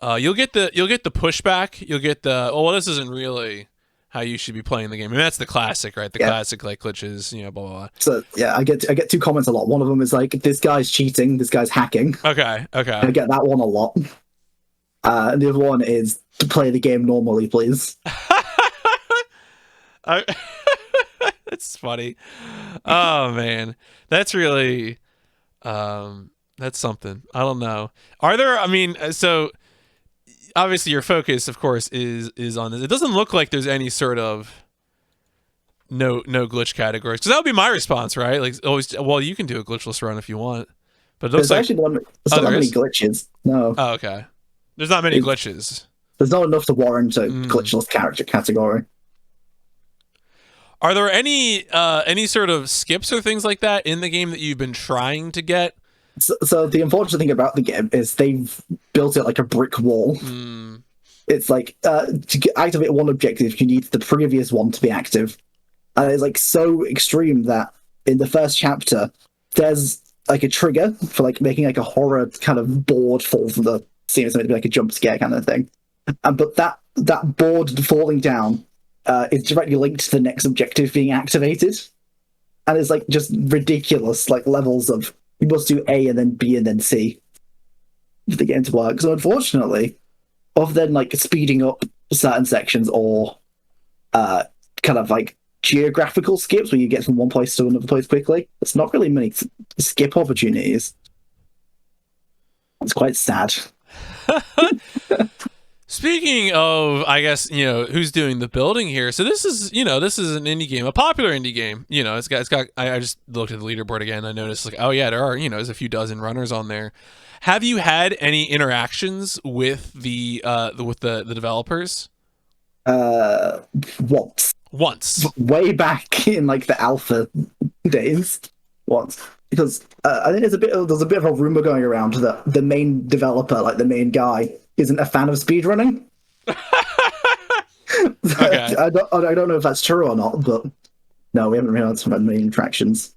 S1: you'll get the pushback. You'll get the well, this isn't really how you should be playing the game. I mean, that's the classic, right? The classic like glitches, blah blah blah.
S2: So yeah, I get two comments a lot. One of them is like, "This guy's cheating. This guy's hacking."
S1: Okay.
S2: I get that one a lot. And the other one is to play the game normally, please.
S1: That's funny. Oh man, that's really that's something. I don't know. Are there? I mean, so obviously your focus, of course, is on this. It doesn't look like there's any sort of no glitch categories, because that would be my response, right? Like always, well, you can do a glitchless run if you want, but it looks
S2: there's actually not many glitches. No.
S1: Oh, okay. There's not many glitches.
S2: There's not enough to warrant a glitchless character category.
S1: Are there any sort of skips or things like that in the game that you've been trying to get?
S2: So the unfortunate thing about the game is they've built it like a brick wall. It's like to activate one objective, you need the previous one to be active, and it's like so extreme that in the first chapter, there's like a trigger for like making like a horror kind of board fall from the scene. It's meant to be like a jump scare kind of thing, but that board falling down is directly linked to the next objective being activated, and it's like just ridiculous like levels of you must do A and then B and then C for the game to work. So unfortunately, other than like speeding up certain sections or kind of like geographical skips where you get from one place to another place quickly, there's not really many skip opportunities. It's quite sad.
S1: Speaking of, I guess, who's doing the building here. So this is an indie game, a popular indie game. It's got. I just looked at the leaderboard again. I noticed like, oh yeah, there are, there's a few dozen runners on there. Have you had any interactions with the developers?
S2: Once.
S1: Once.
S2: Way back in like the alpha days. Once. because I think there's a bit of a rumor going around that the main developer, like the main guy, isn't a fan of speedrunning.
S1: Okay.
S2: I don't know if that's true or not, but no, we haven't had some many interactions.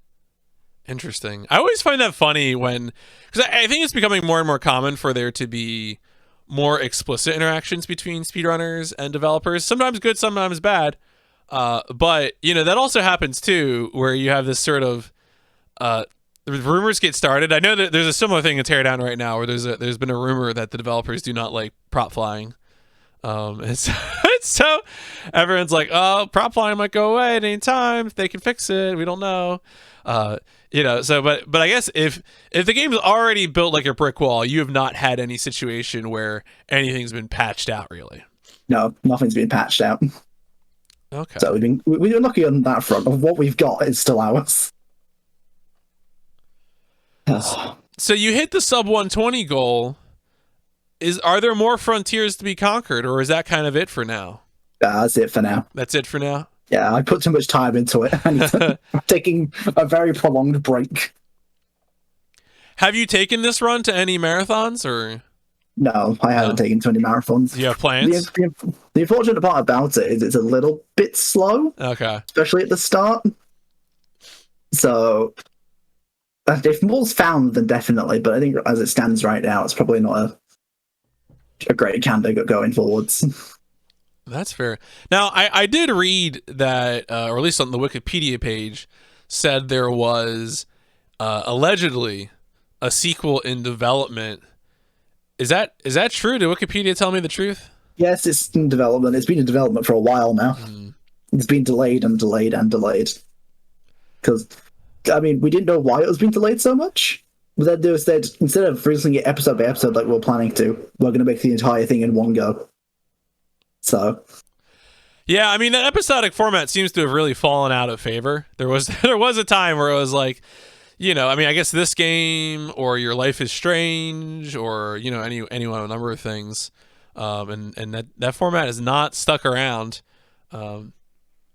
S1: Interesting. I always find that funny because I think it's becoming more and more common for there to be more explicit interactions between speedrunners and developers. Sometimes good, sometimes bad. But that also happens too, where you have this sort of rumors get started. I know that there's a similar thing in Teardown right now, where there's been a rumor that the developers do not like prop flying. It's so everyone's like, oh, prop flying might go away at any time. They can fix it. We don't know. So but I guess if the game's already built like a brick wall, you have not had any situation where anything's been patched out, really.
S2: No, nothing's been patched out.
S1: Okay.
S2: So we've been lucky on that front. Of what we've got is still ours.
S1: So you hit the sub 120 goal. Are there more frontiers to be conquered, or is that kind of it for now?
S2: That's it for now.
S1: That's it for now?
S2: Yeah, I put too much time into it. I'm taking a very prolonged break.
S1: Have you taken this run to any marathons, or?
S2: No, I haven't taken to any marathons.
S1: Do you have plans?
S2: The unfortunate part about it is it's a little bit slow.
S1: Okay.
S2: Especially at the start. So, if more's found, then definitely. But I think as it stands right now, it's probably not a great candidate going forwards.
S1: That's fair. Now, I did read that, or at least on the Wikipedia page, said there was allegedly a sequel in development. Is that true? Did Wikipedia tell me the truth?
S2: Yes, it's in development. It's been in development for a while now. It's been delayed and delayed and delayed. Because, I mean, we didn't know why it was being delayed so much. But then they said, instead of releasing it episode by episode like we were planning to, we're going to make the entire thing in one go. So,
S1: yeah, I mean, that episodic format seems to have really fallen out of favor. There was a time where it was like, I mean, I guess this game or Your Life is Strange or any one of a number of things, and that format is not stuck around. I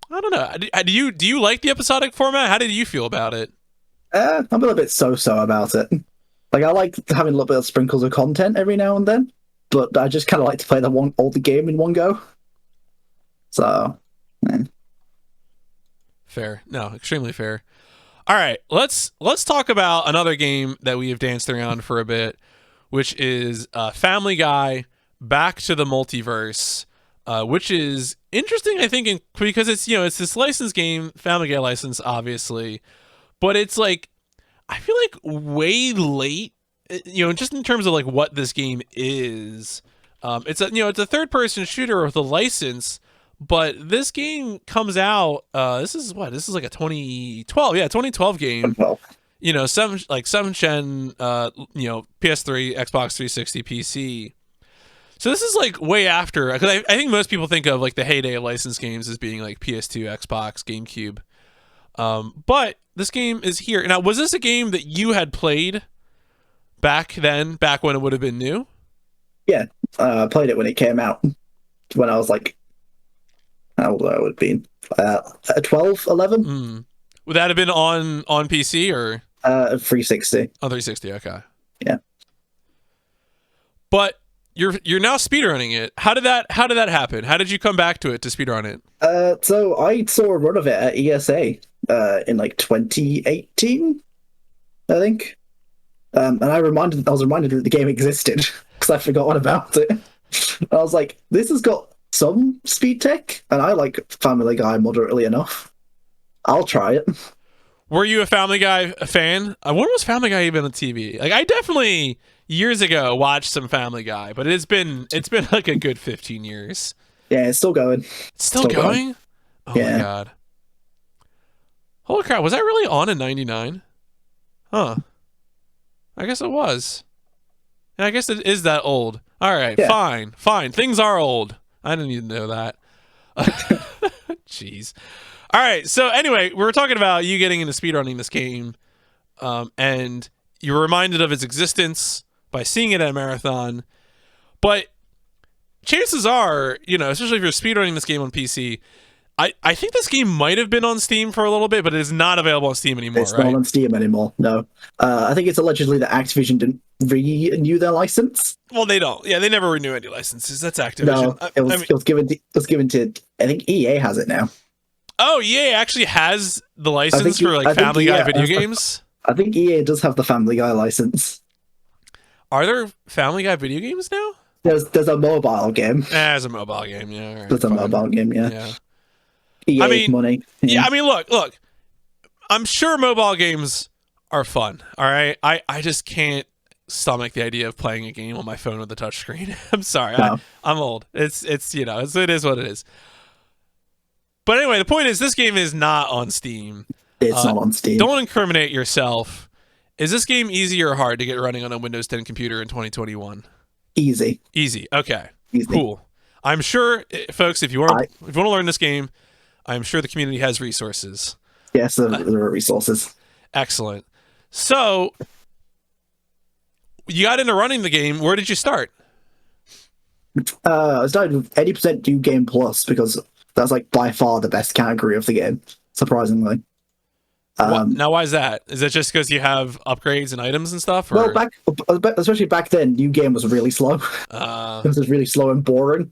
S1: don't know. Do you like the episodic format? How did you feel about it?
S2: I'm a little bit so about it. Like, I like having a little bit of sprinkles of content every now and then, but I just kind of like to play all the game in one go. So,
S1: fair. No, extremely fair. All right, let's talk about another game that we have danced around for a bit, which is Family Guy Back to the Multiverse, which is interesting, I think, because it's it's this licensed game, Family Guy license, obviously. But it's like, I feel like way late, just in terms of like what this game is. It's a third person shooter with a license, but this game comes out. This is like a 2012, 2012 game. 7th gen, PS3, Xbox 360, PC. So this is like way after, because I think most people think of like the heyday of licensed games as being like PS2, Xbox, GameCube. But this game is here. Now, was this a game that you had played back when it would have been new?
S2: Yeah, I played it when it came out. When I was like, how old would I have been? 12, 11?
S1: Would that have been on PC or?
S2: 360.
S1: Oh, 360, okay.
S2: Yeah.
S1: But you're now speedrunning it. How did that happen? How did you come back to it to speedrun it?
S2: So I saw a run of it at ESA in like 2018, I think. And I was reminded that the game existed because I forgot about it. And I was like, this has got some speed tech, and I like Family Guy moderately enough. I'll try it.
S1: Were you a Family Guy fan? When was Family Guy even on TV? Like, I definitely years ago watched some Family Guy, but it's been like a good 15 years.
S2: Yeah, it's still going.
S1: Still going? Oh yeah. My god. Holy crap, was that really on in 99? Huh. I guess it was. And I guess it is that old. All right, yeah. Fine. Things are old. I didn't even know that. Jeez. All right, so anyway, we were talking about you getting into speedrunning this game, and you were reminded of its existence by seeing it at a marathon. But chances are, especially if you're speedrunning this game on PC, I think this game might have been on Steam for a little bit, but it is not available on Steam anymore,
S2: It's not on Steam anymore, no. I think it's allegedly that Activision didn't renew their license.
S1: Well, they don't. Yeah, they never renew any licenses. That's Activision.
S2: No, it was given to, I think EA has it now.
S1: Oh, EA actually has the license for like Family Guy video games?
S2: I think EA does have the Family Guy license.
S1: Are there Family Guy video games now?
S2: There's a mobile game.
S1: There's a mobile game, yeah. Right,
S2: there's a mobile game, yeah. EA
S1: I mean,
S2: money.
S1: Yeah, I mean, look. I'm sure mobile games are fun, all right? I just can't stomach the idea of playing a game on my phone with a touchscreen. I'm sorry.
S2: No.
S1: I'm old. It is what it is. But anyway, the point is this game is not on Steam.
S2: It's not on Steam.
S1: Don't incriminate yourself. Is this game easy or hard to get running on a Windows 10 computer in 2021?
S2: Easy.
S1: Okay.
S2: Easy.
S1: Cool. I'm sure, folks, if you want to learn this game, I'm sure the community has resources.
S2: Yes, there are resources.
S1: Excellent. So, you got into running the game. Where did you start?
S2: I started with 80% New Game Plus because that's like by far the best category of the game, surprisingly.
S1: Now, why is that? Is it just because you have upgrades and items and stuff? Or?
S2: Well, especially back then, New Game was really slow. It was really slow and boring.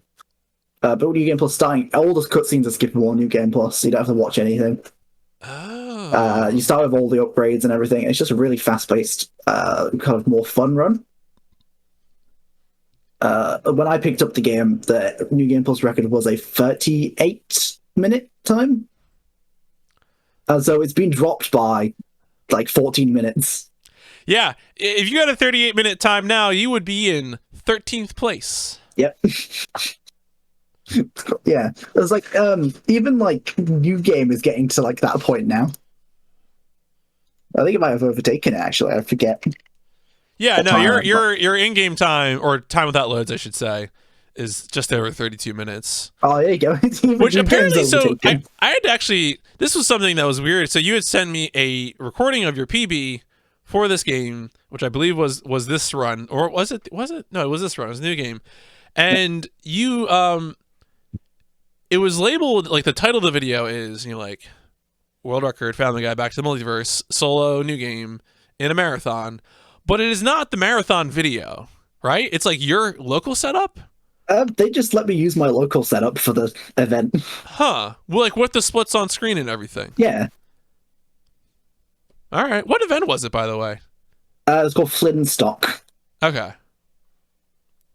S2: But with New Game Plus starting, all the cutscenes are skippable on New Game Plus, so you don't have to watch anything.
S1: Oh.
S2: You start with all the upgrades and everything. It's just a really fast-paced, kind of more fun run. When I picked up the game, the New Game Plus record was a 38-minute time. So it's been dropped by like 14 minutes.
S1: Yeah, if you got a 38-minute time now, you would be in 13th place.
S2: Yep. Yeah, it's like even like New Game is getting to like that point now. I think it might have overtaken it. Actually, I forget.
S1: Yeah, no, your in-game time, or time without loads, I should say, is just over 32 minutes.
S2: Oh, there you go.
S1: Which apparently, so I had to actually, this was something that was weird. So you had sent me a recording of your PB for this game, which I believe was this run, or was it? No, it was this run. It was a New Game, and you it was labeled like the title of the video is like world record, Family Guy, Back to the Multiverse, solo New Game in a marathon, but it is not the marathon video, right? It's like your local setup.
S2: They just let me use my local setup for the event.
S1: Huh. Well, like with the splits on screen and everything.
S2: Yeah.
S1: All right. What event was it, by the way?
S2: It's called Flintstock.
S1: Okay.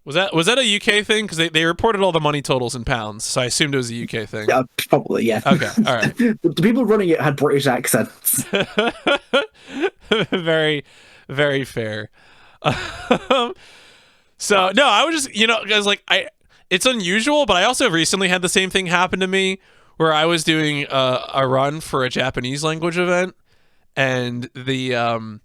S1: Was that a UK thing? Because they reported all the money totals in pounds, so I assumed it was a UK thing.
S2: Probably, yeah.
S1: Okay, all right.
S2: The people running it had British accents.
S1: Very, very fair. So no, I was just guys, like it's unusual, but I also recently had the same thing happen to me where I was doing a run for a Japanese language event, and and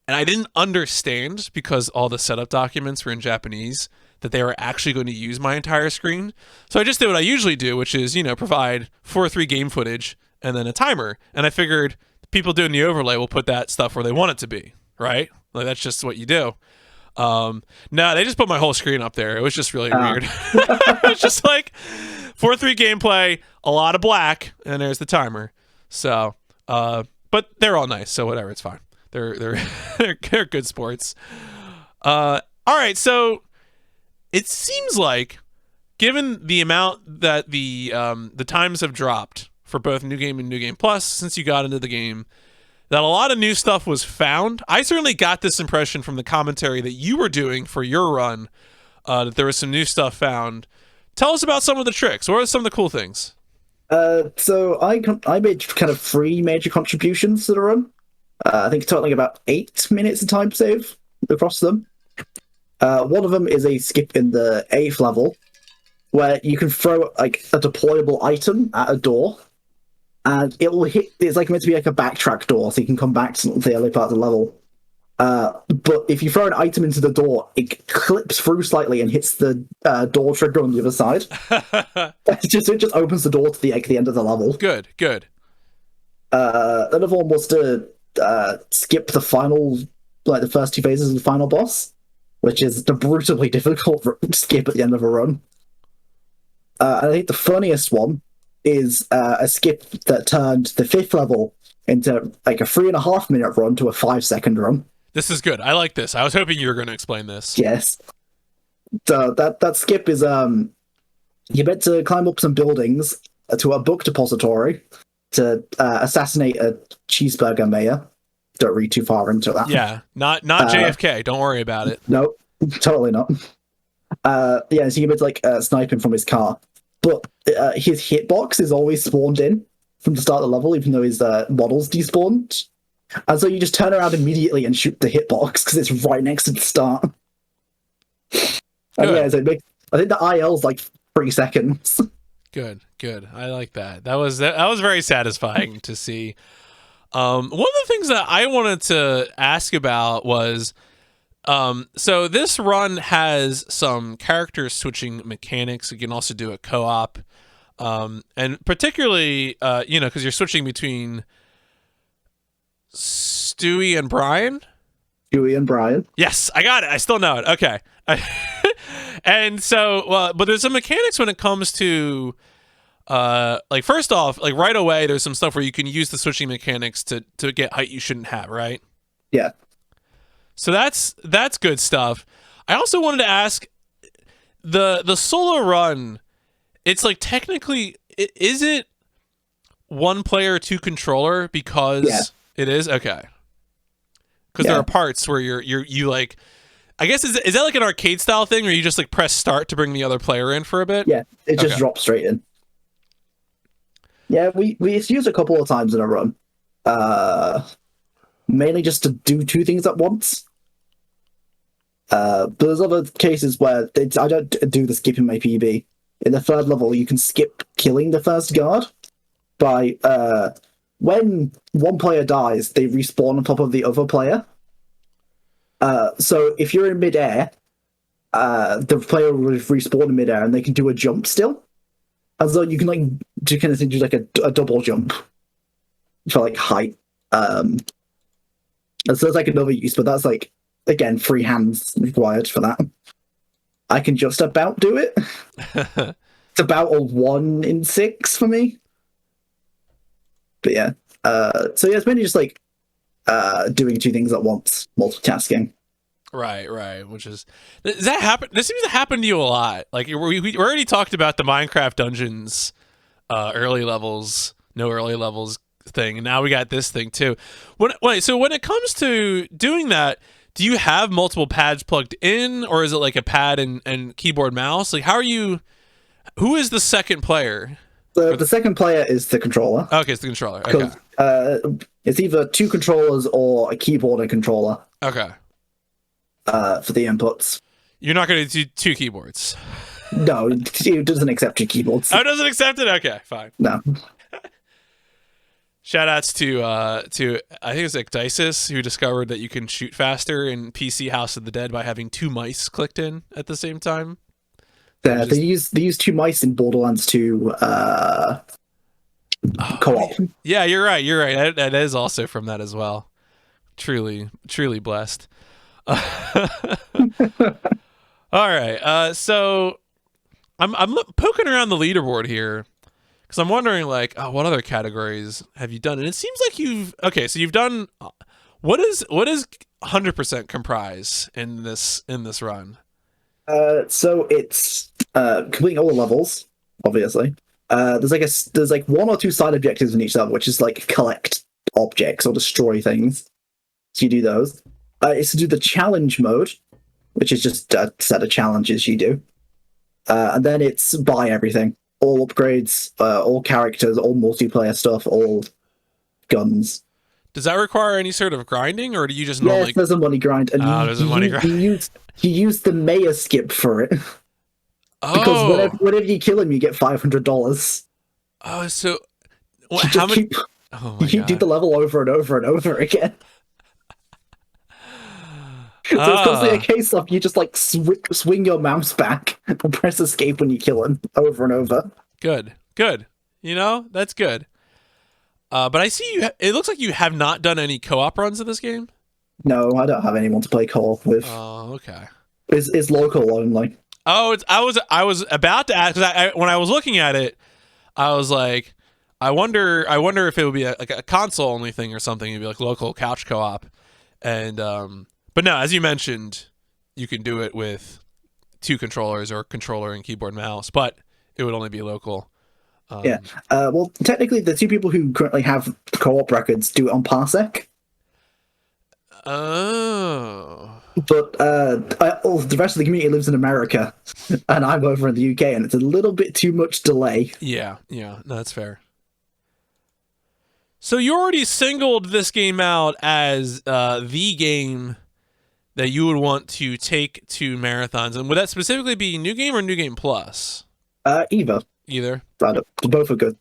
S1: I didn't understand because all the setup documents were in Japanese that they were actually going to use my entire screen. So I just did what I usually do, which is, provide 4:3 game footage and then a timer. And I figured the people doing the overlay will put that stuff where they want it to be, right? Like that's just what you do. No, they just put my whole screen up there. It was just really weird. It's just like 4:3 gameplay, a lot of black, and there's the timer. So, but they're all nice, so whatever, it's fine. They're good sports. All right, so it seems like, given the amount that the times have dropped for both New Game and New Game Plus since you got into the game, that a lot of new stuff was found. I certainly got this impression from the commentary that you were doing for your run, that there was some new stuff found. Tell us about some of the tricks. What are some of the cool things?
S2: So I made kind of 3 major contributions to the run. I think totaling about 8 minutes of time save across them. One of them is a skip in the 8th level, where you can throw like a deployable item at a door, and it will hit. It's like meant to be like a backtrack door, so you can come back to the early part of the level. But if you throw an item into the door, it clips through slightly and hits the door trigger on the other side. It just opens the door to the end of the level.
S1: Good.
S2: Another one was to skip the final, like the first 2 phases of the final boss, which is the brutally difficult skip at the end of a run. And I think the funniest one is a skip that turned the 5th level into like a 3.5-minute run to a 5-second run.
S1: This is good. I like this. I was hoping you were going to explain this.
S2: Yes. So that skip is you're meant to climb up some buildings to a book depository to assassinate a cheeseburger mayor. Don't read too far into that.
S1: Yeah, not JFK. Don't worry about it.
S2: Nope, totally not. Yeah, so you're meant to like snipe him from his car, but his hitbox is always spawned in from the start of the level, even though his model's despawned. And so you just turn around immediately and shoot the hitbox because it's right next to the start. And yeah, so I think the IL's like 3 seconds.
S1: Good. I like that. That was very satisfying to see. One of the things that I wanted to ask about was, so this run has some character switching mechanics. You can also do a co-op, and particularly, because you're switching between Stewie and Brian.
S2: Stewie and Brian.
S1: Yes, I got it. I still know it. Okay. And so, but there's some mechanics when it comes to, like, first off, like right away, there's some stuff where you can use the switching mechanics to get height you shouldn't have, right?
S2: Yeah.
S1: So that's good stuff. I also wanted to ask, the solo run, it's like technically, is it 1 player 2 controller because it is? Okay. Because there are parts where you like, I guess, is that like an arcade style thing where you just like press start to bring the other player in for a bit?
S2: Yeah, it just drops straight in. Yeah, we used a couple of times in a run. Mainly just to do 2 things at once. But there's other cases where I don't do the skip in my PB. In the 3rd level, you can skip killing the first guard by when 1 player dies, they respawn on top of the other player. So if you're in midair, the player will respawn in midair and they can do a jump still. And so you can like do like a double jump for like height. And so there's like another use, but that's like, again, 3 hands required for that. I can just about do it. It's about a 1 in 6 for me. But yeah. So yeah, it's mainly just like doing 2 things at once, multitasking.
S1: Right. Which is, does that happen? This seems to happen to you a lot. Like we already talked about the Minecraft dungeons, early levels, no early levels thing, and now we got this thing too. So when it comes to doing that, do you have multiple pads plugged in, or is it like a pad and keyboard mouse? Like, who is the second player?
S2: The second player is the controller.
S1: Okay, it's the controller. Okay.
S2: It's either 2 controllers or a keyboard and controller.
S1: Okay.
S2: For the inputs.
S1: You're not going to do 2 keyboards.
S2: No, it doesn't accept 2 keyboards.
S1: Oh, it doesn't accept it? Okay, fine.
S2: No.
S1: Shout outs to I think it's Ecdysis, who discovered that you can shoot faster in PC House of the Dead by having 2 mice clicked in at the same time.
S2: They use 2 mice in Borderlands 2 co-op.
S1: Yeah, you're right. That is also from that as well. Truly blessed. All right. So I'm poking around the leaderboard here because I'm wondering, like, what other categories have you done? And it seems like you've done. What is 100% comprise in this run?
S2: So it's completing all the levels, obviously. There's 1 or 2 side objectives in each level, which is like collect objects or destroy things. So you do those. It's to do the challenge mode, which is just a set of challenges you do. And then it's buy everything. All upgrades, all characters, all multiplayer stuff, all guns.
S1: Does that require any sort of grinding, or do you just normally...
S2: Yes, there's a money grind. And
S1: there's a money grind.
S2: You use the mayor skip for it. Because whenever you kill him, you get $500.
S1: Oh, so...
S2: How many... You do the level over and over and over again. So it's constantly a case of you just like swing your mouse back and press escape when you kill him over and over.
S1: Good. That's good. But I see it looks like you have not done any co-op runs of this game.
S2: No, I don't have anyone to play co-op with.
S1: Oh, okay.
S2: It's local only.
S1: Oh, I was about to ask, because when I was looking at it, I was like, I wonder if it would be like a console only thing or something. It'd be like local couch co-op, and but no, as you mentioned, you can do it with 2 controllers or controller and keyboard and mouse, but it would only be local.
S2: Yeah. Well, technically, the 2 people who currently have co-op records do it on Parsec.
S1: Oh.
S2: But the rest of the community lives in America, and I'm over in the UK, and it's a little bit too much delay.
S1: Yeah, no, that's fair. So you already singled this game out as the game that you would want to take to marathons, and would that specifically be New Game or New Game Plus?
S2: Either. Both are good.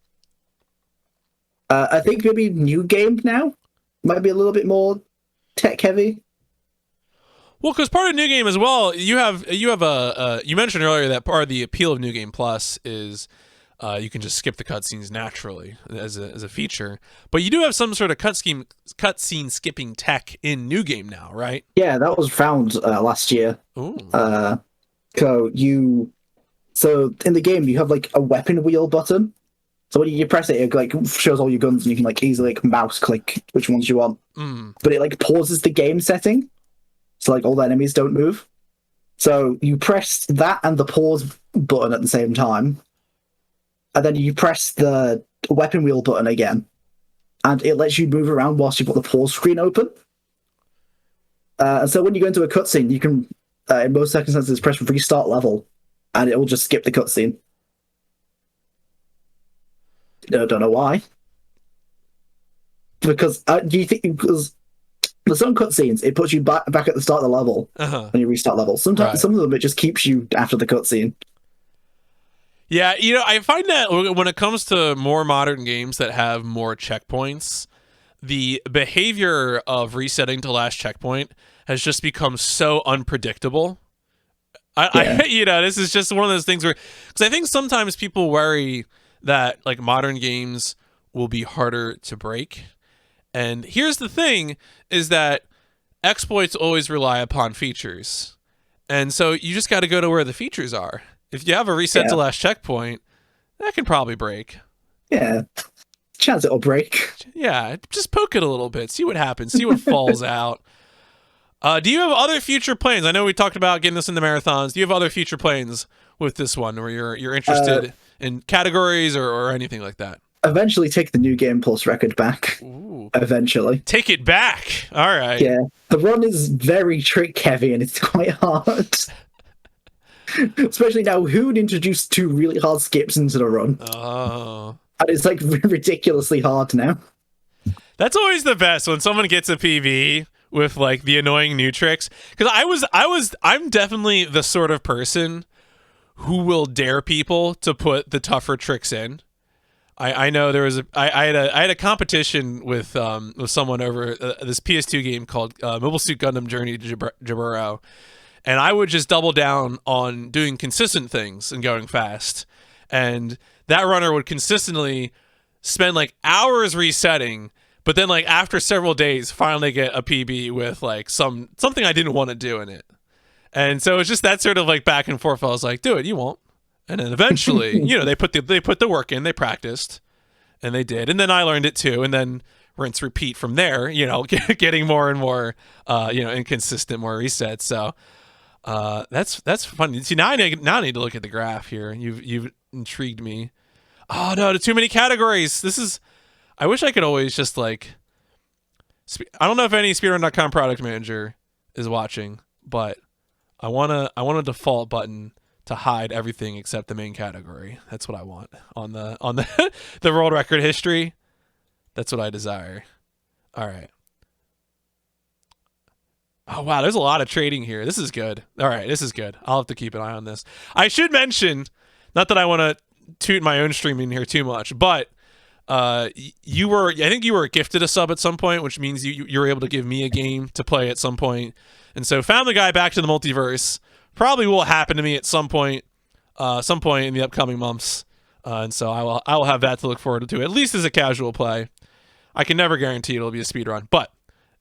S2: I think maybe New Game now might be a little bit more tech heavy.
S1: Well, because part of New Game as well, you mentioned earlier that part of the appeal of New Game Plus is you can just skip the cutscenes naturally as a feature, but you do have some sort of cutscene skipping tech in New Game now, right?
S2: Yeah, that was found last year.
S1: Ooh.
S2: So in the game you have like a weapon wheel button. So when you press it, it like shows all your guns, and you can like easily like mouse click which ones you want. But it like pauses the game setting, so like all the enemies don't move. So you press that and the pause button at the same time, and then you press the weapon wheel button again, and it lets you move around whilst you've got the pause screen open. And so when you go into a cutscene, you can, in most circumstances, press restart level, and it will just skip the cutscene. I don't know why. Because because the some cutscenes, it puts you back at the start of the level when you restart level. Sometimes some of them it just keeps you after the cutscene.
S1: Yeah, I find that when it comes to more modern games that have more checkpoints, the behavior of resetting to last checkpoint has just become so unpredictable. This is just one of those things where, because I think sometimes people worry that like modern games will be harder to break. And here's the thing is that exploits always rely upon features. And so you just got to go to where the features are. If you have a reset to last checkpoint, that can probably break.
S2: Yeah. Chance it'll break.
S1: Yeah, just poke it a little bit. See what happens. See what falls out. Do you have other future plans? I know we talked about getting this in the marathons. Do you have other future plans with this one where you're interested in categories or anything like that?
S2: Eventually take the New Game Plus record back.
S1: Ooh.
S2: Eventually.
S1: Take it back. All right.
S2: Yeah. The run is very trick heavy and it's quite hard. Especially now, who'd introduced 2 really hard skips into the run?
S1: Oh.
S2: And it's like ridiculously hard now.
S1: That's always the best when someone gets a PB with like the annoying new tricks. Because I'm definitely the sort of person who will dare people to put the tougher tricks in. I know there was I had a competition with someone over this PS2 game called Mobile Suit Gundam Journey to Jaburo, and I would just double down on doing consistent things and going fast, and that runner would consistently spend like hours resetting, but then like after several days finally get a PB with like something I didn't want to do in it. And so it's just that sort of like back and forth. I was like, do it, you won't. And then eventually, they put the work in, they practiced, and they did. And then I learned it too. And then rinse, repeat from there, getting more and more, inconsistent, more resets. So that's funny. See, now I need to look at the graph here. You've intrigued me. Oh no, too many categories. I wish I could always just like, I don't know if any speedrun.com product manager is watching, but I want a default button to hide everything except the main category. That's what I want on the the world record history. That's what I desire. All right. Oh wow, there's a lot of trading here. This is good. All right, this is good. I'll have to keep an eye on this. I should mention, not that I want to toot my own streaming here too much, but I think you were gifted a sub at some point, which means you were able to give me a game to play at some point. And so Family Guy Back to the Multiverse probably will happen to me at some point in the upcoming months. And so I will have that to look forward to, at least as a casual play. I can never guarantee it'll be a speedrun, but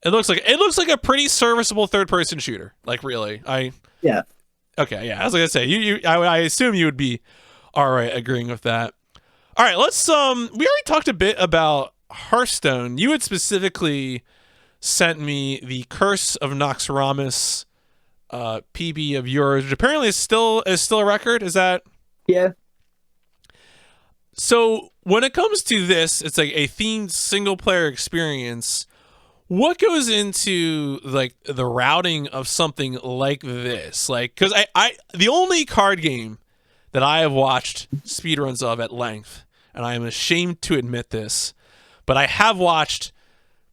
S1: it looks like a pretty serviceable third-person shooter. Like really,
S2: yeah.
S1: Okay, yeah. I was gonna say I assume you would be all right agreeing with that. All right, let's we already talked a bit about Hearthstone. You had specifically sent me the Curse of Noxramas PB of yours, which apparently is still a record. Is that?
S2: Yeah.
S1: So when it comes to this, it's like a themed single player experience. What goes into like the routing of something like this? Like, because I the only card game that I have watched speedruns of at length, and I am ashamed to admit this, but I have watched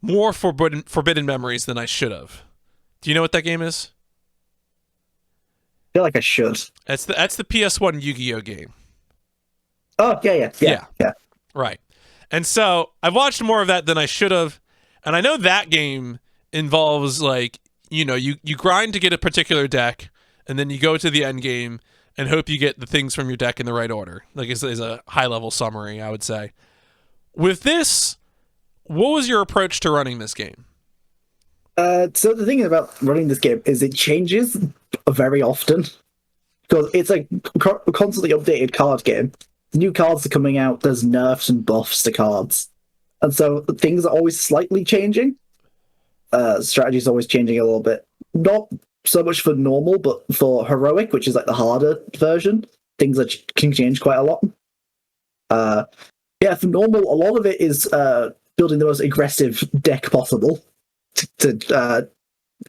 S1: more Forbidden Memories than I should have. Do you know what that game is?
S2: I feel like I should.
S1: That's the PS1 Yu-Gi-Oh game.
S2: Oh, yeah.
S1: Right. And so I've watched more of that than I should have. And I know that game involves like, you grind to get a particular deck, and then you go to the end game and hope you get the things from your deck in the right order. Like is a high level summary, I would say. With this, what was your approach to running this game?
S2: So the thing about running this game is it changes very often because it's like a constantly updated card game. New cards are coming out. There's nerfs and buffs to cards, and so things are always slightly changing. Strategy is always changing a little bit. Not so much for normal, but for heroic, which is like the harder version, things can change quite a lot. For normal, a lot of it is building the most aggressive deck possible to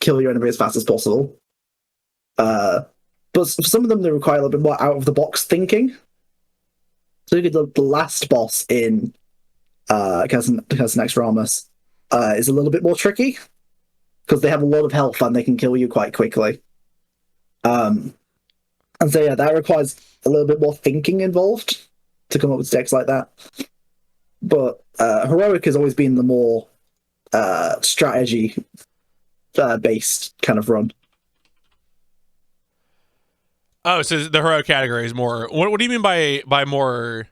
S2: kill your enemy as fast as possible. But for some of them, they require a little bit more out of the box thinking. So the last boss in Noxramas is a little bit more tricky because they have a lot of health and they can kill you quite quickly. And so yeah, that requires a little bit more thinking involved to come up with decks like that. But heroic has always been the more strategy based kind of run.
S1: Oh, so the heroic category is more. What do you mean by more?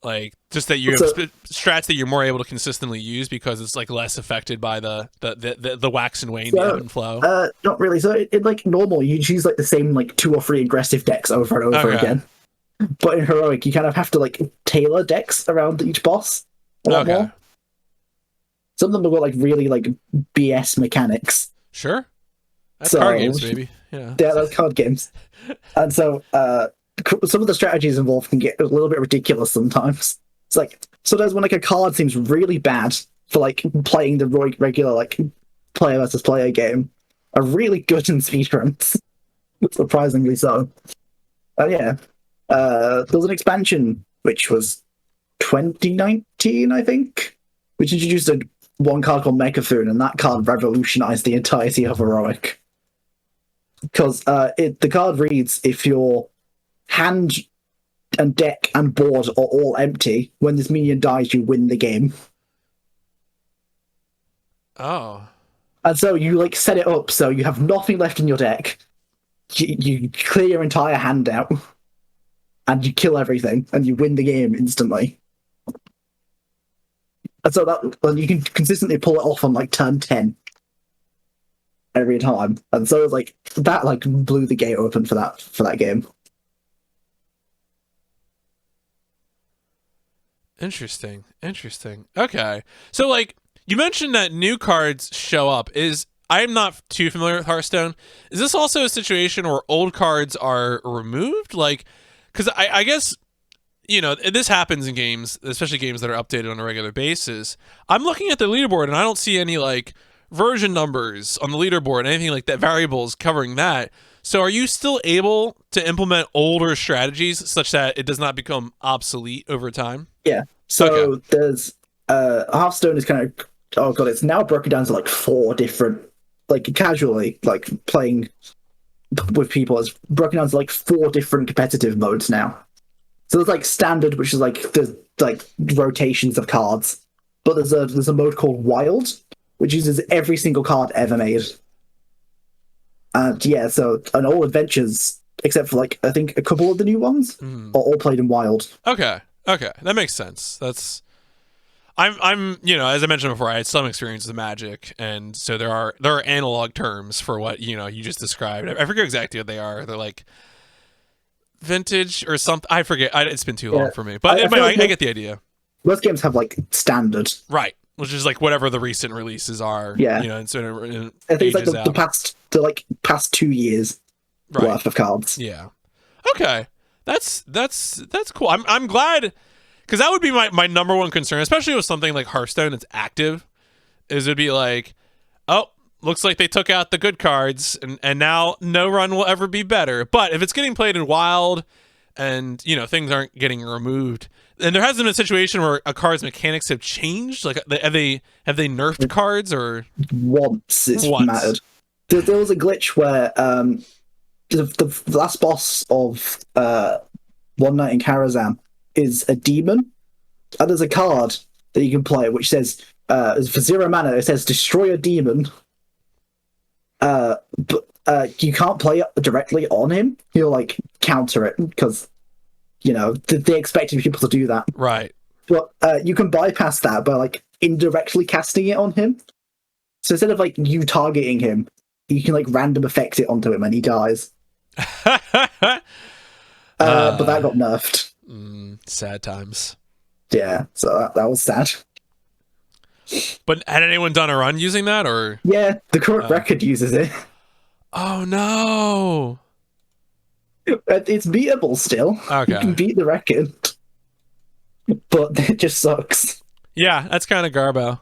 S1: Like just that you have strats that you're more able to consistently use because it's like less affected by the wax and wane, the ebb and flow.
S2: Not really. So in like normal, you choose like the same like 2 or 3 aggressive decks over and over again. But in heroic, you kind of have to like tailor decks around each boss a lot more. Some of them have got like really like BS mechanics.
S1: Sure. That's card games, baby. Yeah,
S2: that's card games. And so some of the strategies involved can get a little bit ridiculous sometimes. It's like sometimes when like a card seems really bad for like playing the regular like player versus player game, are really good in speedruns. Surprisingly so. There was an expansion which was 2019, I think, which introduced one card called Megafoon, and that card revolutionized the entirety of heroic. Because the card reads, if your hand and deck and board are all empty, when this minion dies, you win the game.
S1: Oh.
S2: And so you like set it up so you have nothing left in your deck. You clear your entire hand out, and you kill everything, and you win the game instantly. And so you can consistently pull it off on like turn 10 every time. And so it's like that like blew the gate open for that game.
S1: Interesting. Okay. So like you mentioned that new cards show up. I'm not too familiar with Hearthstone. Is this also a situation where old cards are removed? Like, because I guess, this happens in games, especially games that are updated on a regular basis. I'm looking at the leaderboard and I don't see any like version numbers on the leaderboard, anything like that, variables covering that. So are you still able to implement older strategies such that it does not become obsolete over time?
S2: Yeah. So there's Hearthstone is kind of it's now broken down to like 4 different, like casually like playing with people is broken down to like 4 different competitive modes now. So there's like standard, which is like there's like rotations of cards, but there's a mode called Wild, which uses every single card ever made. And and all adventures, except for like I think a couple of the new ones, are all played in Wild.
S1: Okay, that makes sense. I'm as I mentioned before, I had some experience with Magic, and so there are analog terms for what you just described. I forget exactly what they are. They're like vintage or something. I forget. It's been too long for me. But I get the idea.
S2: Most games have like standard,
S1: right? Which is like whatever the recent releases are.
S2: Yeah,
S1: and so
S2: I think it's like the past 2 years worth of cards.
S1: Yeah. Okay. That's cool. I'm glad, because that would be my number one concern, especially with something like Hearthstone that's active, is it'd be like, oh, looks like they took out the good cards, and now no run will ever be better. But if it's getting played in Wild, and things aren't getting removed, and there hasn't been a situation where a card's mechanics have changed, like have they nerfed cards or
S2: once it's mattered. There was a glitch where the last boss of One Night in Karazhan is a demon, and there's a card that you can play which says for 0 mana, it says destroy a demon. But you can't play it directly on him. You'll like counter it because they expected people to do that.
S1: Right.
S2: But you can bypass that by like indirectly casting it on him. So instead of like you targeting him, you can like random effect it onto him and he dies. But that got nerfed.
S1: Sad times.
S2: Yeah, so that was sad.
S1: But had anyone done a run using that, or?
S2: Yeah, the current record uses it.
S1: Oh no!
S2: It's beatable still.
S1: Okay.
S2: You can beat the record, but it just sucks.
S1: Yeah, that's kind of garbo.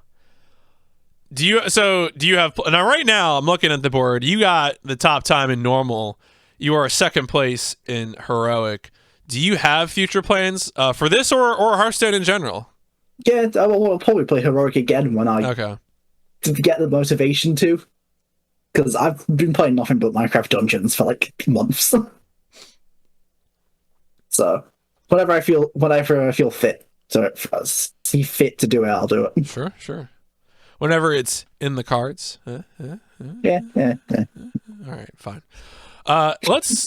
S1: Do you have now? Right now, I'm looking at the board. You got the top time in normal. You are second place in heroic. Do you have future plans for this or Hearthstone in general?
S2: Yeah, I'll probably play heroic again when I get the motivation to. Because I've been playing nothing but Minecraft Dungeons for like months. So whenever I feel fit see fit to do it, I'll do it.
S1: Sure. Whenever it's in the cards.
S2: Yeah.
S1: All right, fine. All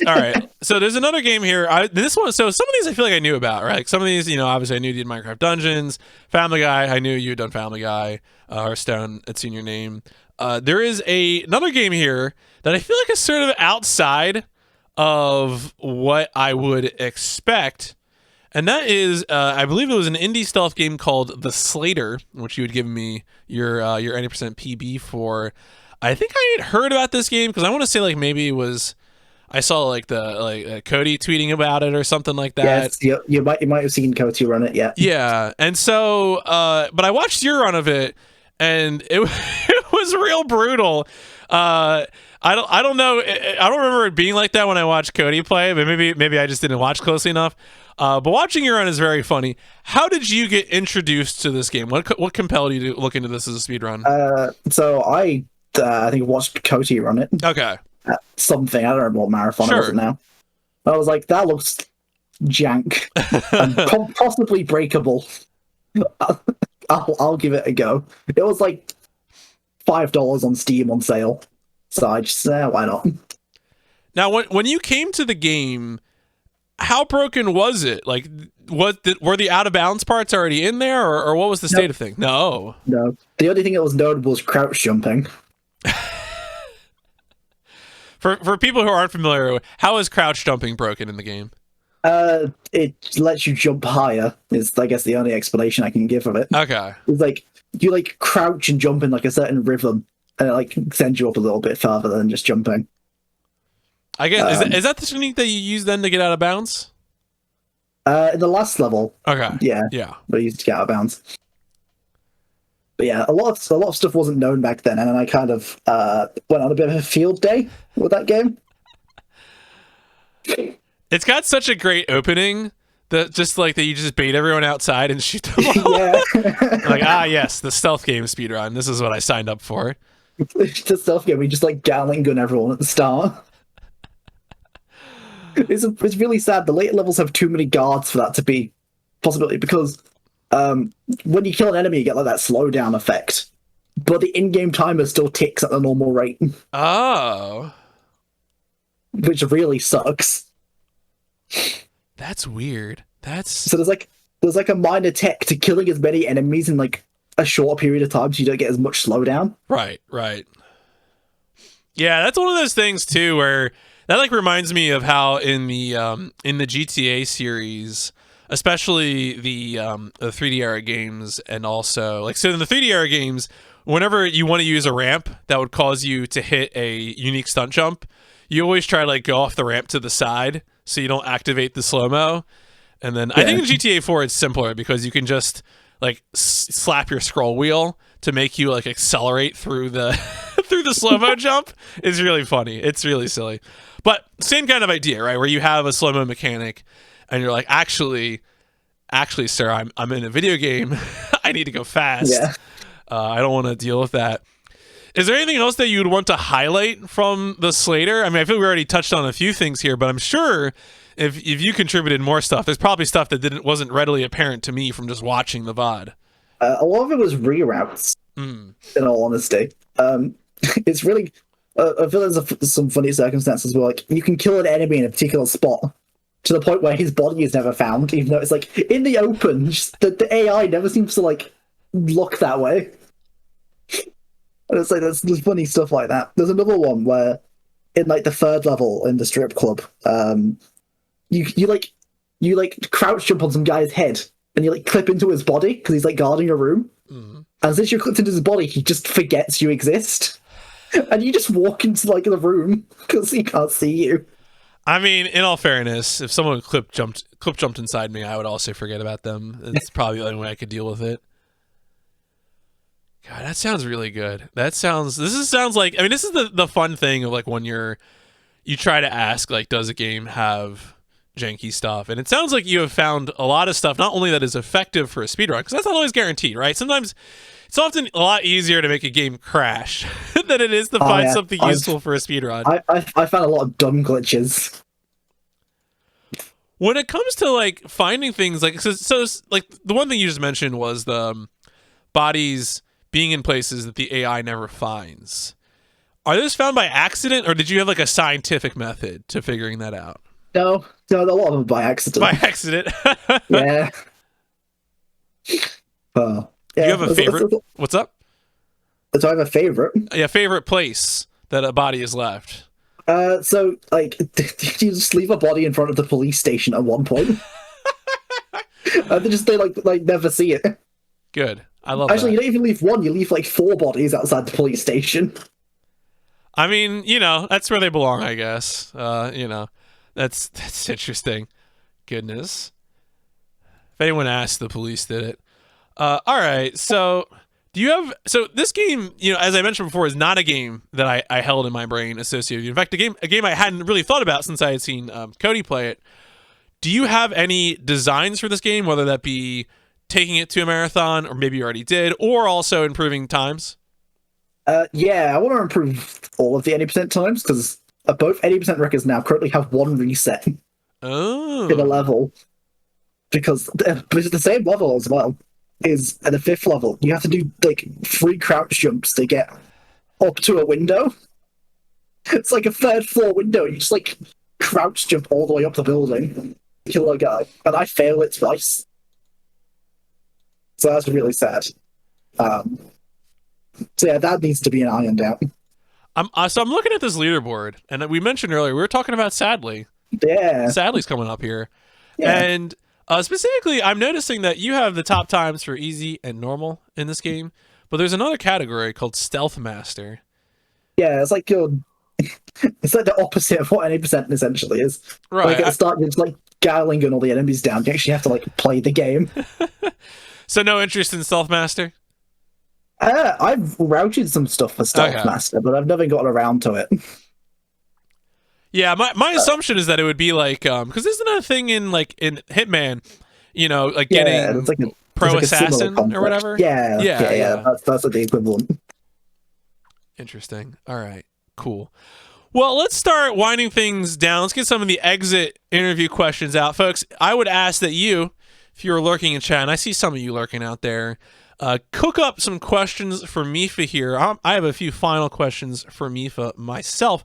S1: right. So there's another game here. This one. So some of these I feel like I knew about, right? Like some of these, obviously I knew you did Minecraft Dungeons, Family Guy. I knew you had done Family Guy, Hearthstone. It's seen your name. There is another game here that I feel like is sort of outside of what I would expect, and that is, I believe it was an indie stealth game called The Slater, which you had given me your 80% PB for. I think I had heard about this game because I want to say like maybe it was. I saw like Cody tweeting about it or something like that.
S2: Yes, you might have seen Cody run it, yeah.
S1: Yeah, and so, but I watched your run of it, and it was real brutal. I don't know. I don't remember it being like that when I watched Cody play, but maybe I just didn't watch closely enough. But watching your run is very funny. How did you get introduced to this game? What compelled you to look into this as a speed run?
S2: So I think watched Cody run it.
S1: Okay.
S2: Something, I don't remember what marathon it was now. I was like, that looks jank and possibly breakable. I'll give it a go. It was like $5 on Steam on sale, so I just why not?
S1: Now, when you came to the game, how broken was it? Like, were the out of bounds parts already in there, or what was the state of things? No.
S2: The only thing that was notable was crouch jumping.
S1: For people who aren't familiar, how is crouch jumping broken in the game?
S2: It lets you jump higher, is I guess the only explanation I can give of it.
S1: Okay.
S2: It's like you like crouch and jump in like a certain rhythm, and it like sends you up a little bit further than just jumping.
S1: I guess is that the technique that you use then to get out of bounds?
S2: In the last level.
S1: Okay.
S2: Yeah. But I used to get out of bounds. But yeah, a lot of stuff wasn't known back then, and then I kind of went on a bit of a field day with that game.
S1: It's got such a great opening that you just bait everyone outside and shoot them all.
S2: Yeah.
S1: Like, yes, the stealth game speedrun. This is what I signed up for.
S2: The stealth game, we just like Gatling gun everyone at the start. It's really sad. The later levels have too many guards for that to be possibility, because when you kill an enemy, you get like that slowdown effect, but the in-game timer still ticks at the normal rate.
S1: Oh,
S2: which really sucks.
S1: That's weird.
S2: So there's like a minor tech to killing as many enemies in like a short period of time, so you don't get as much slowdown.
S1: Right. Yeah, that's one of those things too where That like reminds me of how in the GTA series, especially the 3D era games, and also like so in the 3D era games, whenever you want to use a ramp that would cause you to hit a unique stunt jump, you always try to like go off the ramp to the side so you don't activate the slow-mo. And then I think in GTA 4 it's simpler because you can just like slap your scroll wheel to make you like accelerate through the through the slow-mo jump. It's really funny. It's really silly. But same kind of idea, right? Where you have a slow-mo mechanic and you're like, actually, sir, I'm in a video game. I need to go fast.
S2: Yeah.
S1: I don't want to deal with that. Is there anything else that you would want to highlight from the Slater? I mean, I feel we already touched on a few things here, but I'm sure if you contributed more stuff, there's probably stuff that wasn't readily apparent to me from just watching the VOD.
S2: A lot of it was reroutes, in all honesty. It's really... I feel there's some funny circumstances where like you can kill an enemy in a particular spot to the point where his body is never found, even though it's like in the open. Just the AI never seems to like look that way. And it's like there's funny stuff like that. There's another one where in like the third level in the strip club, you crouch jump on some guy's head and you like clip into his body because he's like guarding a room. And since you're clipped into his body, he just forgets you exist. And you just walk into like the room because he can't see you.
S1: I mean, in all fairness, if someone clip jumped inside me, I would also forget about them. It's probably the only way I could deal with it. God, that sounds really good. This sounds like, I mean, this is the fun thing of like when you try to ask like, does a game have janky stuff? And it sounds like you have found a lot of stuff, not only that is effective for a speedrun, because that's not always guaranteed, right? Sometimes it's often a lot easier to make a game crash than it is to find something useful for a speedrun.
S2: I found a lot of dumb
S1: When it comes to like finding things like so like the one thing you just mentioned was the bodies being in places that the AI never finds. Are those found by accident, or did you have like a scientific method to figuring that out?
S2: No, a lot of them by accident.
S1: By accident.
S2: Yeah.
S1: Do you have a favorite? What's up?
S2: Do I have a favorite?
S1: Yeah, favorite place that a body is left.
S2: So like, did you just leave a body in front of the police station at one point? They never see it.
S1: Good. I love
S2: Actually,
S1: that.
S2: You don't even leave one, you leave like 4 bodies outside the police station.
S1: I mean, that's where they belong, I guess. That's interesting. Goodness. If anyone asked, the police did it. All right, so this game, as I mentioned before, is not a game that I held in my brain associated. In fact, a game I hadn't really thought about since I had seen Cody play it. Do you have any designs for this game, whether that be taking it to a marathon, or maybe you already did, or also improving times?
S2: Yeah, I want to improve all of the 80% times, because both 80% records now currently have 1 reset in a level. Because the same level as well is at the 5th level. You have to do like 3 crouch jumps to get up to a window. It's like a 3rd floor window. You just like crouch jump all the way up the building, kill a guy, and I fail it twice. So that's really sad. So yeah, that needs to be an ironed out.
S1: So I'm looking at this leaderboard, and we mentioned earlier we were talking about Sadly.
S2: Yeah,
S1: Sadly's coming up here,
S2: yeah.
S1: And specifically, I'm noticing that you have the top times for easy and normal in this game, but there's another category called Stealth Master.
S2: Yeah, it's like it's like the opposite of what 80% essentially is.
S1: Right.
S2: Like at the start, you're just like gun all the enemies down. You actually have to like play the game.
S1: So no interest in Stealth Master?
S2: I've routed some stuff for Stealth Master, but I've never gotten around to it.
S1: Yeah, my assumption is that it would be like, because isn't that a thing in Hitman, like getting like pro assassin or whatever?
S2: Yeah. That's the equivalent.
S1: Interesting. All right, cool. Well, let's start winding things down. Let's get some of the exit interview questions out, folks. I would ask that you, if you're lurking in chat, and I see some of you lurking out there, cook up some questions for Mipha here. I have a few final questions for Mipha myself.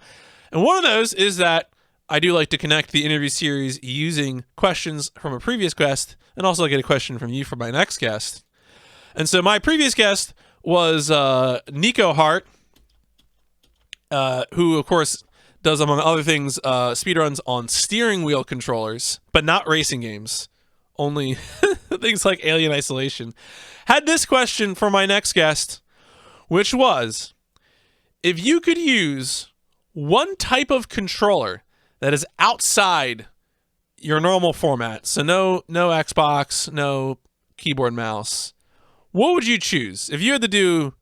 S1: And one of those is that I do like to connect the interview series using questions from a previous guest, and also get a question from you for my next guest. And so my previous guest was Nico Hart, who, of course, does, among other things, speedruns on steering wheel controllers, but not racing games. Only things like Alien Isolation. Had this question for my next guest, which was, if you could use one type of controller that is outside your normal format, so no Xbox, no keyboard, mouse, what would you choose? If you had to do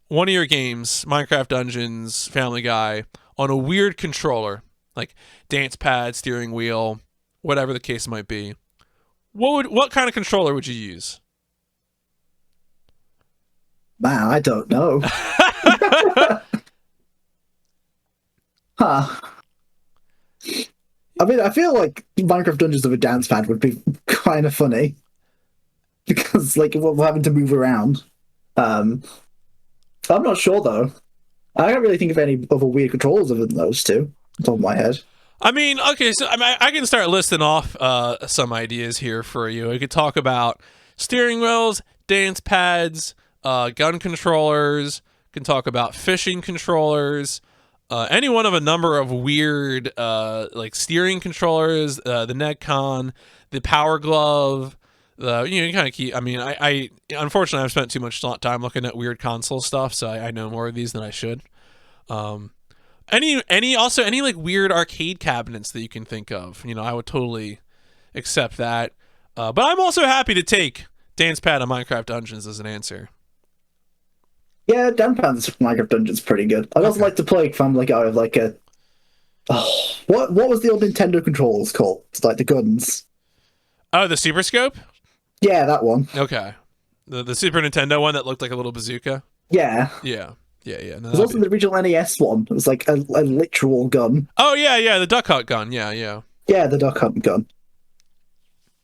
S1: one of your games, Minecraft Dungeons, Family Guy, on a weird controller, like dance pad, steering wheel, whatever the case might be, what kind of controller would you use?
S2: Man, I don't know. Huh. I mean, I feel like Minecraft Dungeons of a dance pad would be kind of funny. Because, like, we're having to move around. I'm not sure, though. I can't really think of any other weird controllers other than those two, on top of my head.
S1: I mean, okay, so I can start listing off some ideas here for you. I could talk about steering wheels, dance pads, gun controllers. Can talk about fishing controllers. Any one of a number of weird, like steering controllers, the Netcon, the Power Glove. You kind of keep. I mean, I unfortunately I've spent too much time looking at weird console stuff, so I know more of these than I should. Any like weird arcade cabinets that you can think of, I would totally accept that. But I'm also happy to take Dance Pad on Minecraft Dungeons as an answer.
S2: Yeah, Dance Pad Minecraft Dungeons is pretty good. I'd also like to play Family Guy with like a. Oh, what was the old Nintendo controls called? It's like the guns.
S1: Oh, the Super Scope?
S2: Yeah, that one.
S1: Okay. The Super Nintendo one that looked like a little bazooka?
S2: Yeah.
S1: Yeah. No,
S2: there's also the original NES one. It was like a literal gun.
S1: Oh, yeah, the Duck Hunt gun. Yeah.
S2: Yeah, the Duck Hunt gun.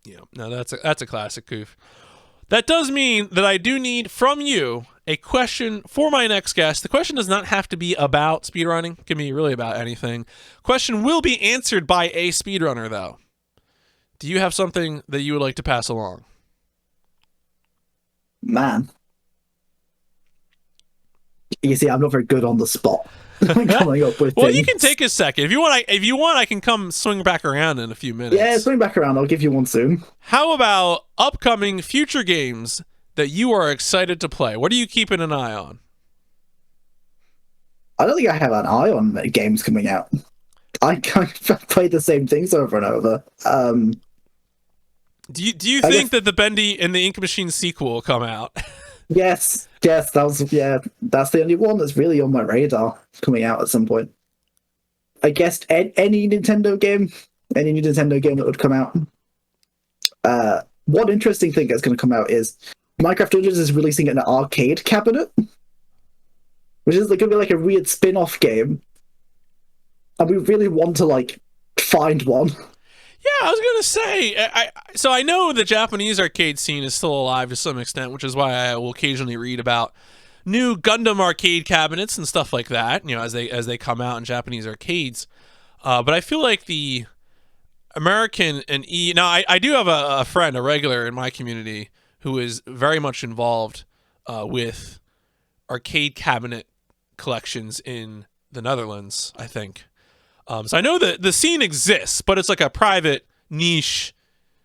S1: Yeah, no, that's a classic goof. That does mean that I do need from you a question for my next guest. The question does not have to be about speedrunning. It can be really about anything. Question will be answered by a speedrunner, though. Do you have something that you would like to pass along?
S2: Man. You see, I'm not very good on the spot. Coming up with
S1: well,
S2: things.
S1: You can take a second. If you want, I can come swing back around in a few minutes.
S2: Yeah, swing back around. I'll give you one soon.
S1: How about upcoming future games that you are excited to play? What are you keeping an eye on?
S2: I don't think I have an eye on games coming out. I kind of play the same things over and over.
S1: Do you think that the Bendy and the Ink Machine sequel will come out?
S2: Yes, that's the only one that's really on my radar coming out at some point. I guess any Nintendo game that would come out. One interesting thing that's going to come out is Minecraft Dungeons is releasing an arcade cabinet, which is going to be like a weird spin-off game, and we really want to like find one.
S1: Yeah, I was gonna say. So I know the Japanese arcade scene is still alive to some extent, which is why I will occasionally read about new Gundam arcade cabinets and stuff like that. As they come out in Japanese arcades. But I feel like the American and now I do have a friend, a regular in my community, who is very much involved with arcade cabinet collections in the Netherlands, I think. So I know that the scene exists, but it's like a private niche.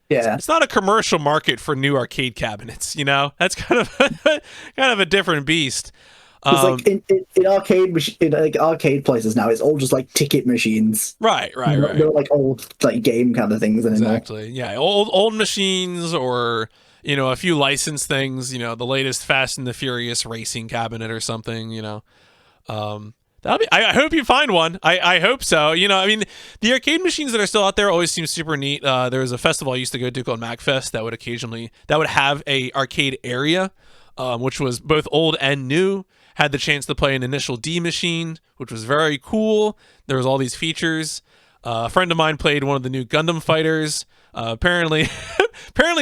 S2: Yeah,
S1: it's not a commercial market for new arcade cabinets. That's kind of a different beast.
S2: It's like in arcade places now, it's all just like ticket machines.
S1: Right.
S2: They're like old like game kind of things anymore.
S1: Exactly. Yeah, old machines or a few licensed things. The latest Fast and the Furious racing cabinet or something. I hope you find one. I hope so. The arcade machines that are still out there always seem super neat. There was a festival I used to go to called MacFest that would have a arcade area, which was both old and new. Had the chance to play an Initial D machine, which was very cool. There was all these features. A friend of mine played one of the new Gundam fighters. Apparently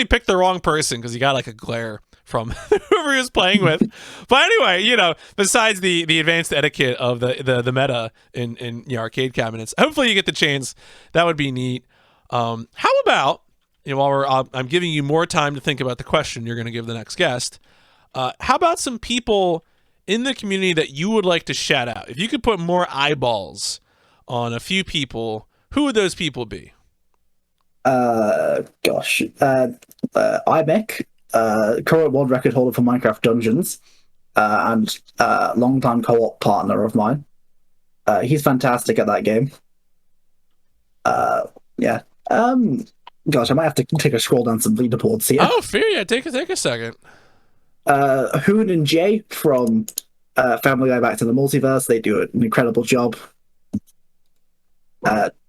S1: picked the wrong person because he got like a glare from whoever he was playing with. But anyway, besides the advanced etiquette of the meta in arcade cabinets, hopefully you get the chance. That would be neat. How about, while I'm giving you more time to think about the question you're going to give the next guest, how about some people in the community that you would like to shout out? If you could put more eyeballs on a few people, who would those people be?
S2: Gosh. IMEC, current world record holder for Minecraft Dungeons, and longtime co-op partner of mine. He's fantastic at that game. Yeah. Gosh, I might have to take a scroll down some leaderboards here.
S1: Oh, fair. Yeah, take a second.
S2: Hoon and Jay from Family Guy Back to the Multiverse. They do an incredible job.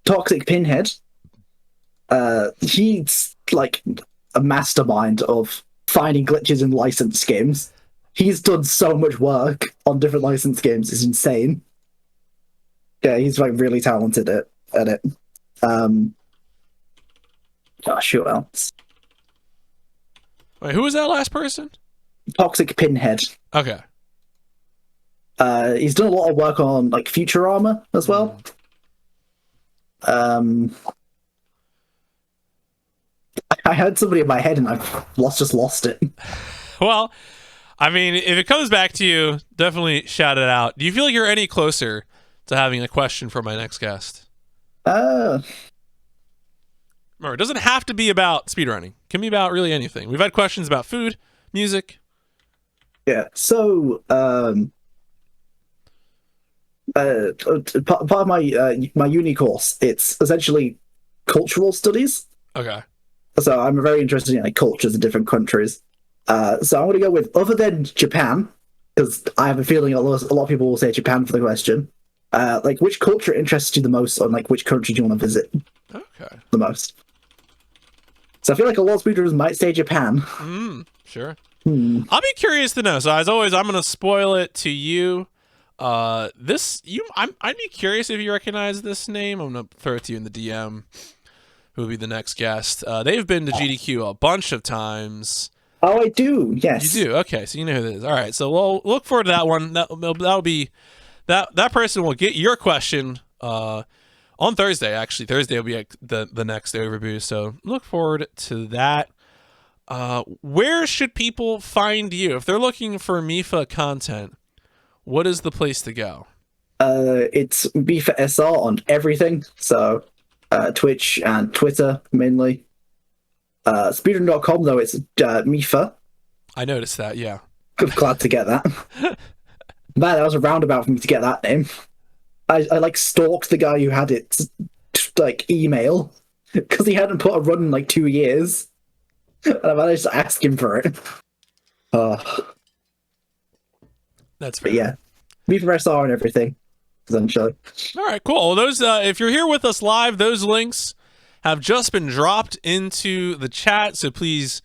S2: Toxic Pinhead. He's like a mastermind of finding glitches in licensed games. He's done so much work on different licensed games. It's insane. Yeah, he's like really talented at it. Gosh, who else?
S1: Wait, who was that last person?
S2: Toxic Pinhead.
S1: Okay.
S2: He's done a lot of work on like Futurama as well. I had somebody in my head and I've just lost it.
S1: Well, I mean, if it comes back to you, definitely shout it out. Do you feel like you're any closer to having a question for my next guest? Remember, it doesn't have to be about speedrunning. It can be about really anything. We've had questions about food, music.
S2: Yeah. So, part of my my uni course, it's essentially cultural studies.
S1: Okay.
S2: So I'm very interested in like cultures of different countries. So I'm going to go with other than Japan, because I have a feeling a lot of people will say Japan for the question. Like, which culture interests you the most, or like which country do you want to visit?
S1: Okay.
S2: The most. So I feel like a lot of speedrunners might say Japan.
S1: Sure. I'll be curious to know. So as always, I'm going to spoil it to you. I'd be curious if you recognize this name. I'm going to throw it to you in the DM. Who will be the next guest? They've been to GDQ a bunch of times.
S2: Oh, I do. Yes.
S1: You do. Okay, so you know who it is. All right. So we'll look forward to that one. That'll be that person will get your question on Thursday. Actually, Thursday will be like the next OverBoost. So look forward to that. Where should people find you if they're looking for Mipha content? What is the place to go?
S2: It's Mipha SR on everything. So Twitch and Twitter mainly. Speedrun.com though, it's Mipha.
S1: I noticed that. Yeah.
S2: Glad to get that. Man, that was a roundabout for me to get that name. I like stalked the guy who had it like email because he hadn't put a run in like 2 years, and I managed to ask him for it.
S1: That's fair.
S2: But yeah, Mipha SR and everything. Essentially.
S1: All right, cool. Well, those if you're here with us live, those links have just been dropped into the chat. So please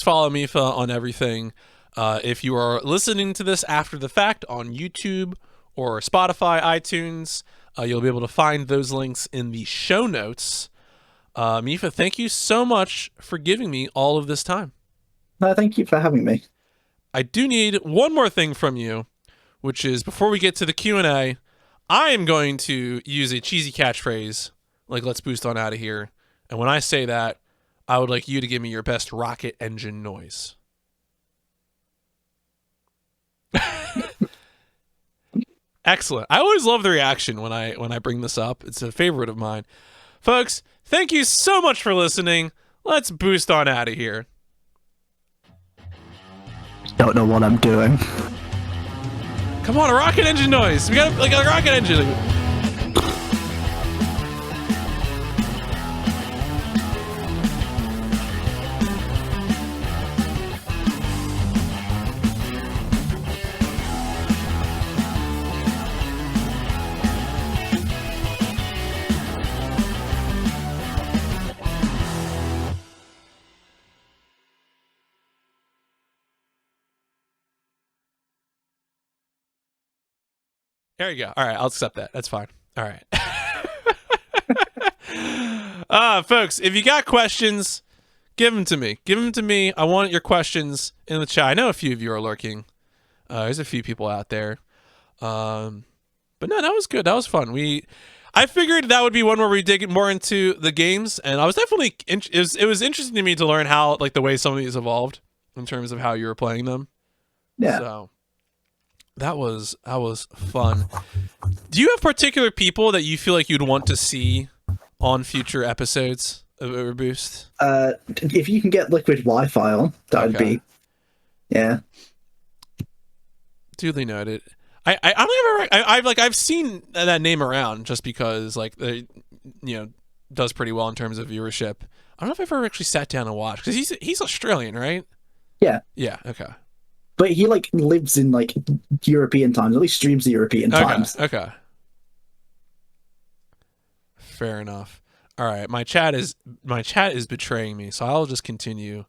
S1: follow Mipha on everything. If you are listening to this after the fact on YouTube or Spotify, iTunes, you'll be able to find those links in the show notes. Mipha, thank you so much for giving me all of this time.
S2: Thank you for having me.
S1: I do need one more thing from you, which is before we get to the Q&A, I am going to use a cheesy catchphrase, like let's boost on out of here. And when I say that, I would like you to give me your best rocket engine noise. Excellent. I always love the reaction when I bring this up. It's a favorite of mine. Folks, thank you so much for listening. Let's boost on out of here.
S2: Don't know what I'm doing.
S1: Come on, a rocket engine noise. We got like a rocket engine. There you go. All right, I'll accept that. That's fine. All right. Folks, if you got questions, give them to me. Give them to me. I want your questions in the chat. I know a few of you are lurking. There's a few people out there. But no, that was good. That was fun. I figured that would be one where we dig more into the games, and I was definitely it was interesting to me to learn how like the way some of these evolved in terms of how you were playing them.
S2: Yeah.
S1: So That was fun. Do you have particular people that you feel like you'd want to see on future episodes of OverBoost?
S2: If you can get Liquid Wi-Fi on, that would be, yeah.
S1: Duly noted. I've seen that name around just because like the does pretty well in terms of viewership. I don't know if I've ever actually sat down and watched because he's Australian, right?
S2: Yeah.
S1: Yeah. Okay.
S2: But he like lives in like European times. At least streams the European times.
S1: Okay. Fair enough. All right. My chat is betraying me, so I'll just continue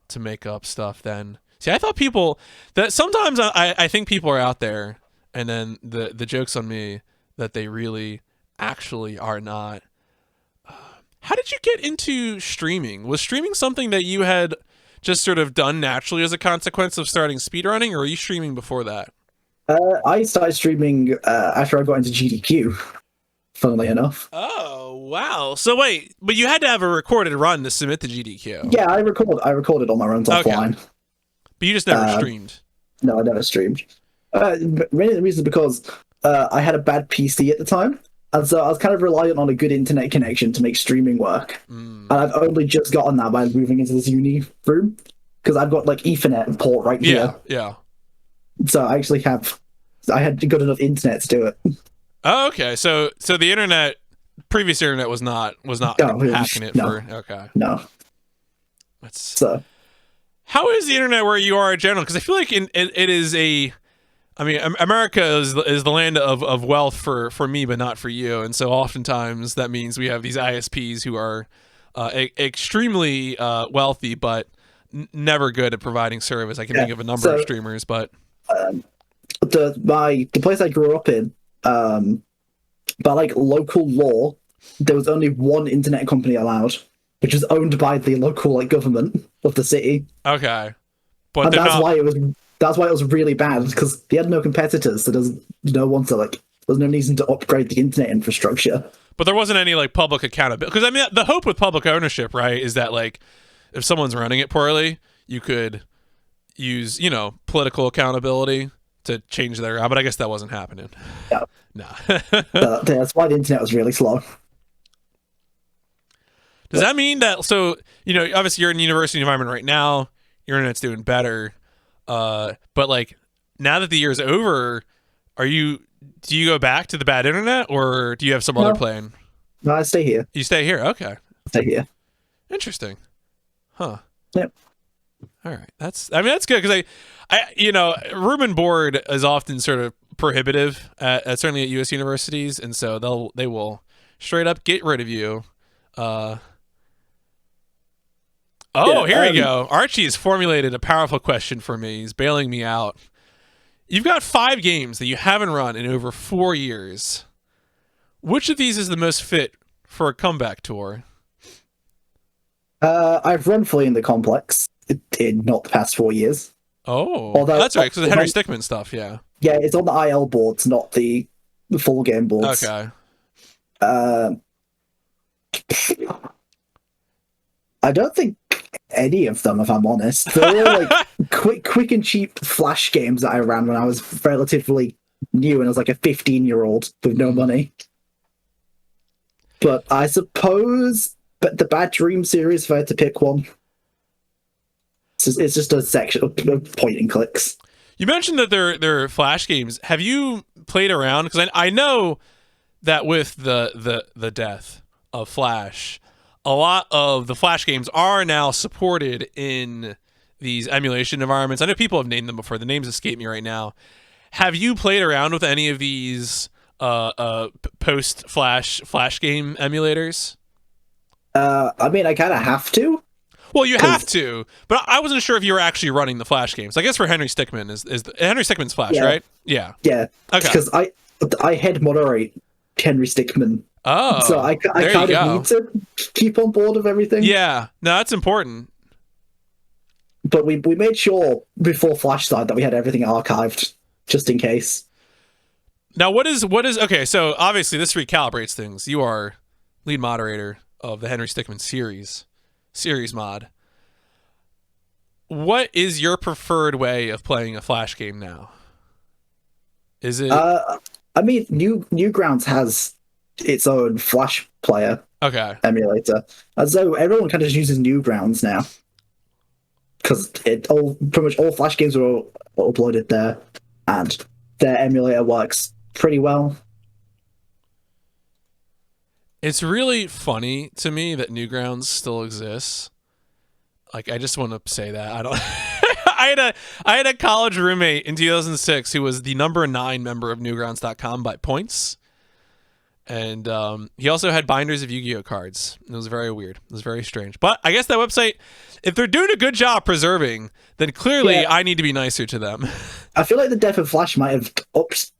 S1: to make up stuff then. See, I thought people that sometimes I think people are out there, and then the joke's on me that they really actually are not. How did you get into streaming? Was streaming something that you had just sort of done naturally as a consequence of starting speedrunning, or were you streaming before that?
S2: I started streaming after I got into GDQ, funnily enough.
S1: Oh, wow. So wait, but you had to have a recorded run to submit to GDQ.
S2: Yeah, I recorded all my runs offline.
S1: But you just never streamed.
S2: No, I never streamed. Mainly the reason because I had a bad PC at the time. And so I was kind of reliant on a good internet connection to make streaming work. And I've only just gotten that by moving into this uni room. Because I've got like Ethernet port right here.
S1: Yeah.
S2: So I actually I had good enough internet to do it.
S1: Oh, okay. So the previous internet was not hacking it for. Okay.
S2: No.
S1: How is the internet where you are in general? Because I feel like it is America is the land of wealth for me, but not for you. And so oftentimes that means we have these ISPs who are extremely wealthy, but never good at providing service. I can think of a number of streamers, but
S2: the place I grew up in, by like local law, there was only one internet company allowed, which was owned by the local like government of the city.
S1: Okay, but
S2: and that's why it was really bad, because they had no competitors, so there's no one to like. There's no reason to upgrade the internet infrastructure.
S1: But there wasn't any like public accountability, because I mean the hope with public ownership, right, is that like if someone's running it poorly, you could use political accountability to change their. But I guess that wasn't happening.
S2: Yeah.
S1: No.
S2: That's why the internet was really slow.
S1: Does that mean that obviously you're in a university environment right now, your internet's doing better, but like now that the year's over, do you go back to the bad internet, or do you have some other plan?
S2: No, I stay here.
S1: You stay here? Okay.
S2: Stay here.
S1: Interesting. Huh.
S2: Yep.
S1: All right. That's good, because I room and board is often sort of prohibitive certainly at U.S. universities, and so they will straight up get rid of you. Here we go. Archie has formulated a powerful question for me. He's bailing me out. You've got 5 games that you haven't run in over 4 years. Which of these is the most fit for a comeback tour?
S2: I've run fully in the complex in not the past 4 years.
S1: Oh, that's right, because the Henry Stickmin stuff, yeah.
S2: Yeah, it's on the IL boards, not the full game boards.
S1: Okay.
S2: I don't think any of them, if I'm honest. They're all like quick and cheap flash games that I ran when I was relatively new and I was like a 15-year-old with no money. But I suppose the Bad Dream series, if I had to pick one, it's just a section of point and clicks.
S1: You mentioned that they're flash games. Have you played around? Because I know that with the death of Flash, a lot of the Flash games are now supported in these emulation environments. I know people have named them before. The names escape me right now. Have you played around with any of these post-Flash game emulators?
S2: I mean, I kind of have to.
S1: Well, you have to, but I wasn't sure if you were actually running the Flash games. I guess for Henry Stickmin is Henry Stickmin's Flash, right? Yeah.
S2: Yeah.
S1: Okay.
S2: Because I head moderate Henry Stickmin.
S1: Oh,
S2: so I kind of need to keep on board of everything.
S1: Yeah, no, that's important.
S2: But we made sure before Flash started that we had everything archived, just in case.
S1: Now, what is okay? So obviously this recalibrates things. You are lead moderator of the Henry Stickmin series mod. What is your preferred way of playing a Flash game now? Is it?
S2: I mean, Newgrounds has its own Flash player emulator, and so everyone kind of just uses Newgrounds now because pretty much all Flash games are all uploaded there, and their emulator works pretty well.
S1: It's really funny to me that Newgrounds still exists. Like, I just want to say that I don't. I had a college roommate in 2006 who was the number 9 member of Newgrounds.com by points, and he also had binders of Yu-Gi-Oh cards. It was very weird. It was very strange. But I guess that website, if they're doing a good job preserving, then clearly I need to be nicer to them.
S2: I feel like the death of Flash might have upped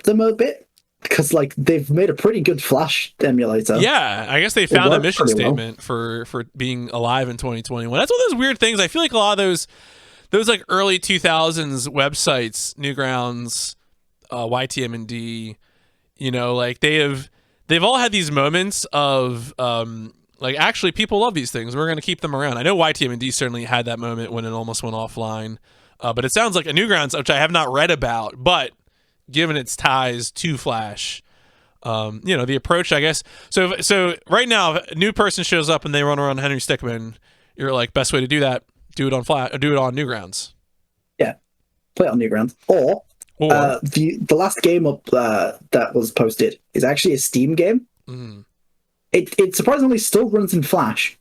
S2: them a bit. Because like they've made a pretty good Flash emulator.
S1: Yeah, I guess they found a mission statement for being alive in 2021. That's one of those weird things. I feel like a lot of those like early 2000s websites, Newgrounds, YTM&D, you know, like they've all had these moments of like actually people love these things. We're going to keep them around. I know YTM&D certainly had that moment when it almost went offline, but it sounds like a Newgrounds, which I have not read about, but given its ties to Flash, you know, the approach, I guess. So right now, if a new person shows up and they run around Henry Stickmin, you're like, best way to do that, do it on Flash, or do it on Newgrounds.
S2: Yeah, play it on Newgrounds. Or the last game up that was posted is actually a Steam game.
S1: Mm.
S2: It surprisingly still runs in Flash.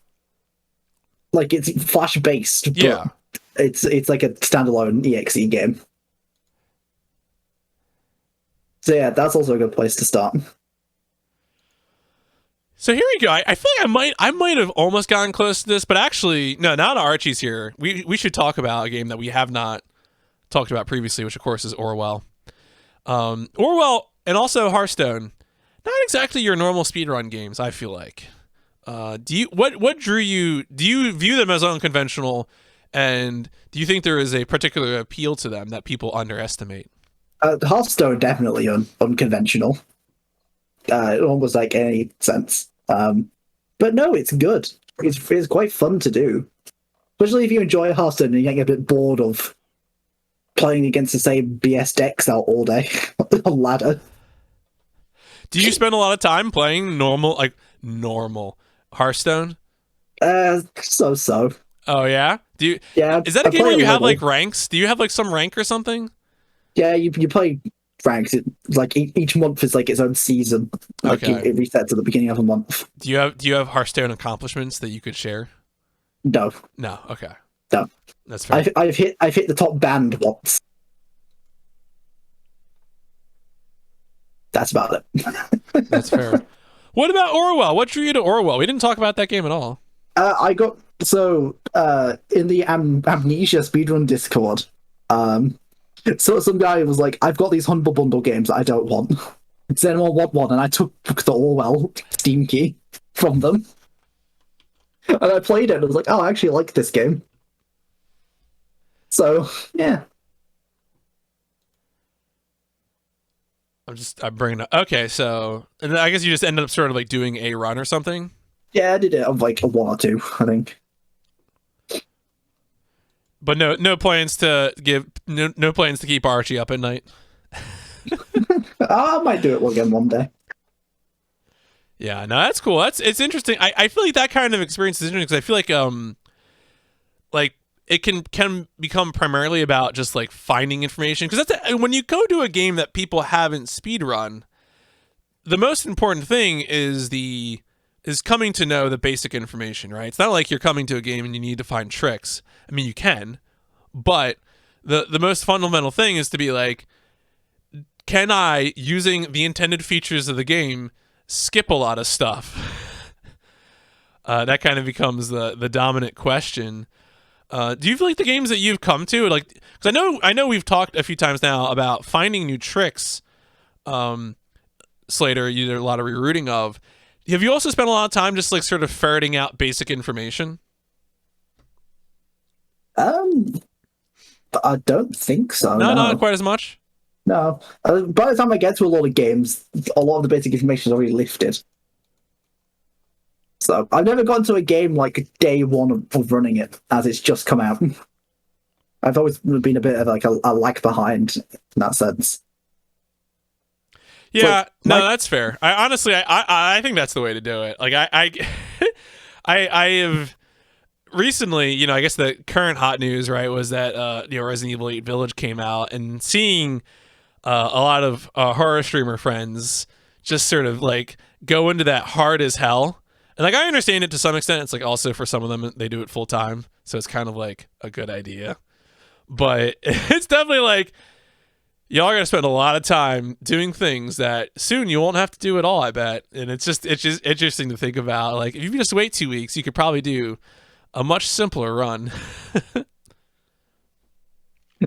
S2: Like it's Flash based.
S1: Yeah,
S2: it's like a standalone EXE game. So yeah, that's also a good place to start.
S1: So here we go. I feel like I might have almost gotten close to this, but actually, no. Now that Archie's here, we should talk about a game that we have not talked about previously, which of course is Orwell. Orwell and also Hearthstone. Not exactly your normal speedrun games, I feel like. What drew you? Do you view them as unconventional, and do you think there is a particular appeal to them that people underestimate?
S2: Hearthstone definitely unconventional. Almost like any sense. But no, it's good. It's quite fun to do, especially if you enjoy Hearthstone and you get a bit bored of playing against the same BS decks out all day on ladder.
S1: Do you spend a lot of time playing normal Hearthstone?
S2: So.
S1: Oh yeah. Do you?
S2: Yeah.
S1: Is that a game where you have like ranks? Do you have like some rank or something?
S2: Yeah, you play ranks. Like each month is like its own season. Like it resets at the beginning of a month.
S1: Do you have Hearthstone accomplishments that you could share?
S2: No.
S1: No. Okay.
S2: No.
S1: That's fair.
S2: I've hit the top band once. That's about it.
S1: That's fair. What about Orwell? What drew you to Orwell? We didn't talk about that game at all.
S2: I got in the Amnesia speedrun Discord. So some guy was like, I've got these Humble Bundle games that I don't want. Does anyone want one? And I took the Orwell Steam key from them. And I played it and I was like, oh, I actually like this game. So, yeah.
S1: I'm bringing up. Okay, so and then I guess you just ended up sort of like doing a run or something?
S2: Yeah, I did it of like a 1 or 2, I think.
S1: But no plans to no plans to keep Archie up at night.
S2: I might do it again one day.
S1: Yeah, no, that's cool. It's interesting. I feel like that kind of experience is interesting because I feel like it can become primarily about just like finding information, because when you go to a game that people haven't speedrun, the most important thing is coming to know the basic information, right? It's not like you're coming to a game and you need to find tricks. I mean, you can, but the most fundamental thing is to be like, can I, using the intended features of the game, skip a lot of stuff? That kind of becomes the dominant question. Do you feel like the games that you've come to, like, because I know we've talked a few times now about finding new tricks, Slater, you did a lot of rerouting of. Have you also spent a lot of time just like sort of ferreting out basic information?
S2: I don't think so.
S1: No, not quite as much.
S2: No. By the time I get to a lot of games, a lot of the basic information is already lifted. So I've never gotten to a game like day one of running it, as it's just come out. I've always been a bit of like a lag behind in that sense.
S1: Yeah, no, that's fair. I honestly, I think that's the way to do it. Like I have recently, you know, I guess the current hot news, right, was that you know, Resident Evil 8 Village came out, and seeing a lot of horror streamer friends just sort of like go into that hard as hell. And like, I understand it to some extent. It's like also for some of them, they do it full time, so it's kind of like a good idea. But it's definitely like, y'all are gonna spend a lot of time doing things that soon you won't have to do at all, I bet. And it's just interesting to think about. Like, if you just wait 2 weeks, you could probably do a much simpler run.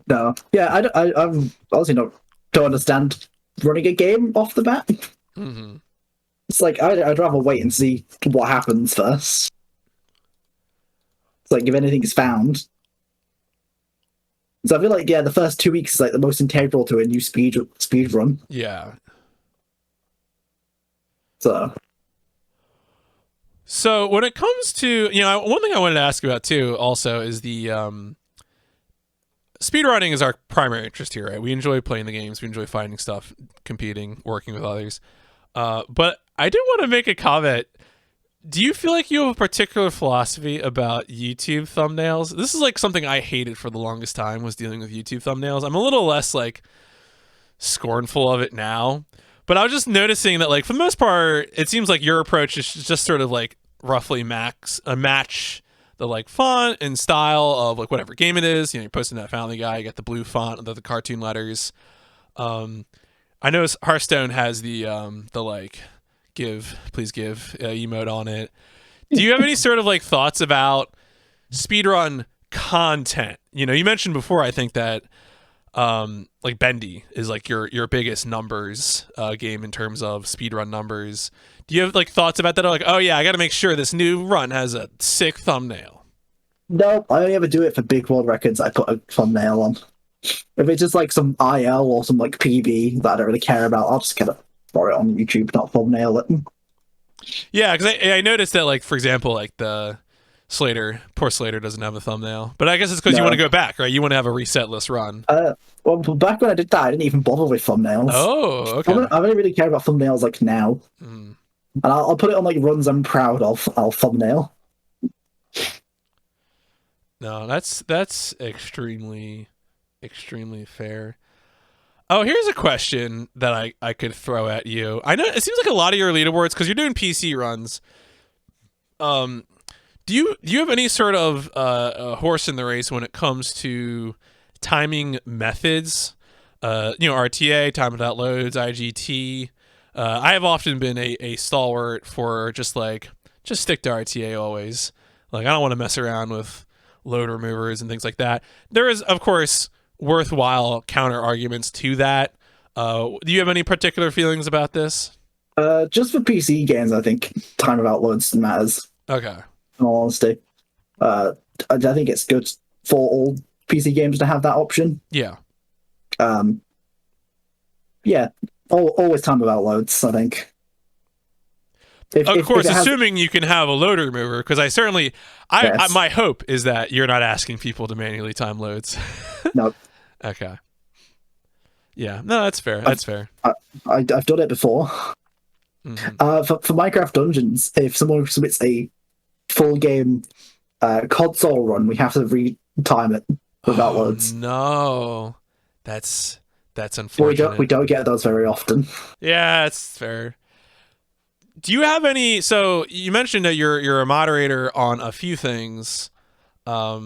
S2: No, yeah, I'm honestly don't understand running a game off the bat.
S1: Mm-hmm.
S2: It's like I'd rather wait and see what happens first. It's like if anything's found. So I feel like, yeah, the first 2 weeks is like the most integral to a new speed run.
S1: Yeah. So when it comes to, you know, one thing I wanted to ask about too also is the speedrunning is our primary interest here, right? We enjoy playing the games, we enjoy finding stuff, competing, working with others. But I do want to make a comment. Do you feel like you have a particular philosophy about YouTube thumbnails? This is like something I hated for the longest time, was dealing with YouTube thumbnails. I'm a little less like scornful of it now, but I was just noticing that, like, for the most part, it seems like your approach is just sort of like roughly match the like font and style of like whatever game it is. You know, you're posting that Family Guy, you got the blue font, the cartoon letters. I know Hearthstone has the like please give emote on it. Do you have any sort of like thoughts about speedrun content? You know, you mentioned before, I think, that like Bendy is like your biggest numbers game in terms of speedrun numbers. Do you have like thoughts about that? Or like, oh yeah, I got to make sure this new run has a sick thumbnail?
S2: No, I only ever do it for big world records. I put a thumbnail on. If it's just like some IL or some like PB that I don't really care about, I'll just kind of throw it on YouTube, not thumbnail it.
S1: Yeah, because I noticed that, like, for example, like the poor Slater doesn't have a thumbnail, but I guess it's because you want to go back, right? You want to have a resetless run.
S2: Well, back when I did that, I didn't even bother with thumbnails.
S1: Oh, okay.
S2: I don't really care about thumbnails like now. And I'll put it on like runs I'm proud of. I'll thumbnail.
S1: No, that's extremely fair. Oh, here's a question that I could throw at you. I know it seems like a lot of your leaderboards, because you're doing PC runs. Do you have any sort of a horse in the race when it comes to timing methods? You know, RTA, time without loads, IGT. I have often been a stalwart for just stick to RTA always. Like, I don't want to mess around with load removers and things like that. There is, of course, worthwhile counter arguments to that. Do you have any particular feelings about this?
S2: Just for PC games, I think time without loads matters.
S1: Okay.
S2: In all honesty, I think it's good for all PC games to have that option.
S1: Yeah.
S2: Yeah. Always time without loads, I think.
S1: Of course, assuming you can have a load remover, because yes. My hope is that you're not asking people to manually time loads.
S2: No.
S1: Okay. Yeah. No, that's fair. That's fair.
S2: I've done it before. Mm-hmm. For Minecraft Dungeons, if someone submits a full game console run, we have to retime it without loads.
S1: No, that's unfortunate.
S2: We don't get those very often.
S1: Yeah, it's fair. Do you have any? So you mentioned that you're a moderator on a few things.
S2: A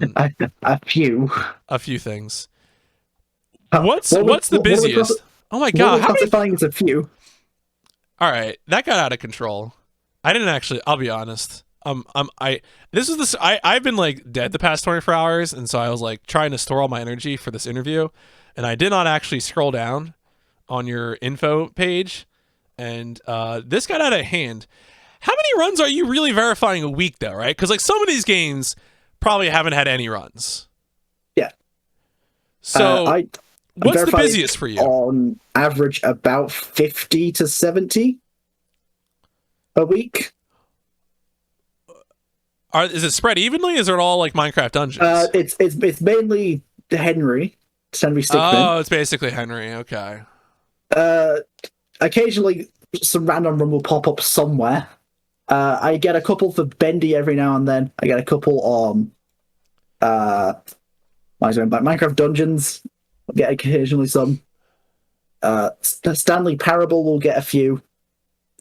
S2: few
S1: things. What's the busiest? Oh my god!
S2: How many? It's a few.
S1: All right, that got out of control. I didn't actually. I'll be honest. I've been like dead the past 24 hours, and so I was like trying to store all my energy for this interview, and I did not actually scroll down on your info page, and this got out of hand. How many runs are you really verifying a week, though? Right? Because like some of these games probably haven't had any runs.
S2: Yeah.
S1: So what's the busiest for you?
S2: On average, about 50 to 70 a week.
S1: Is it spread evenly? Is it all like Minecraft Dungeons?
S2: It's Henry. It's Henry Stickmin.
S1: Oh, it's basically Henry. Okay.
S2: Occasionally, some random run will pop up somewhere. I get a couple for Bendy every now and then. I get a couple on Minecraft Dungeons. I get occasionally some. Stanley Parable will get a few,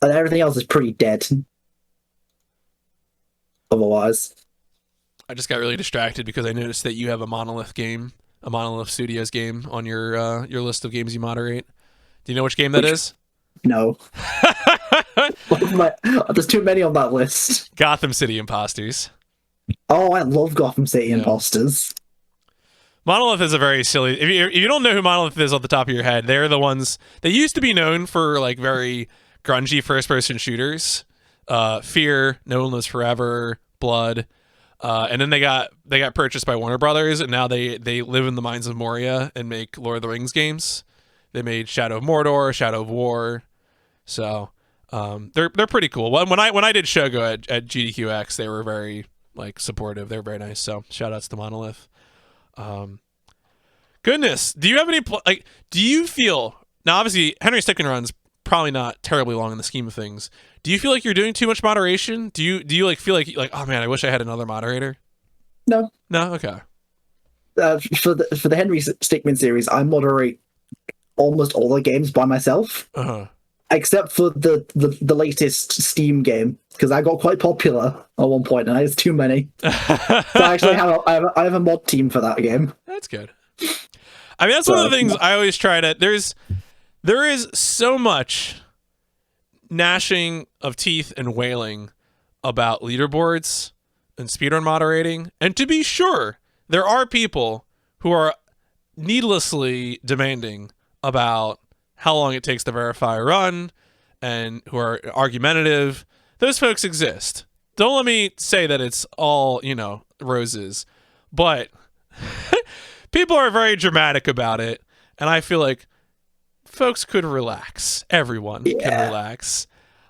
S2: and everything else is pretty dead. Otherwise,
S1: I just got really distracted because I noticed that you have a Monolith Studios game on your list of games you moderate. Do you know which game that is?
S2: No. There's too many on that list.
S1: Gotham City Imposters.
S2: Oh, I love Gotham City Imposters.
S1: Monolith is a very silly. If you don't know who Monolith is off the top of your head, they're the ones they used to be known for like very grungy first-person shooters. Fear, No One Lives Forever, Blood, and then they got purchased by Warner Brothers, and now they live in the mines of Moria and make Lord of the Rings games. They made Shadow of Mordor, Shadow of War, so they're pretty cool. When I did Shogo at GDQX, they were very like supportive. They're very nice. So shout outs to Monolith. Goodness, do you have any do you feel now? Obviously, Henry Stickmin runs probably not terribly long in the scheme of things. Do you feel like you're doing too much moderation? Do you like feel like oh man, I wish I had another moderator?
S2: No.
S1: Okay.
S2: For the Henry Stickmin series, I moderate almost all the games by myself, except for the latest Steam game, because I got quite popular at one point and I had too many. So I actually I have a mod team for that game.
S1: That's good. I mean, that's one of the things I always try to. There is so much gnashing of teeth and wailing about leaderboards and speedrun moderating, and to be sure, there are people who are needlessly demanding about how long it takes to verify a run and who are argumentative. Those folks exist. Don't let me say that it's all, roses, but people are very dramatic about it, and I feel like folks could relax. Everyone can relax.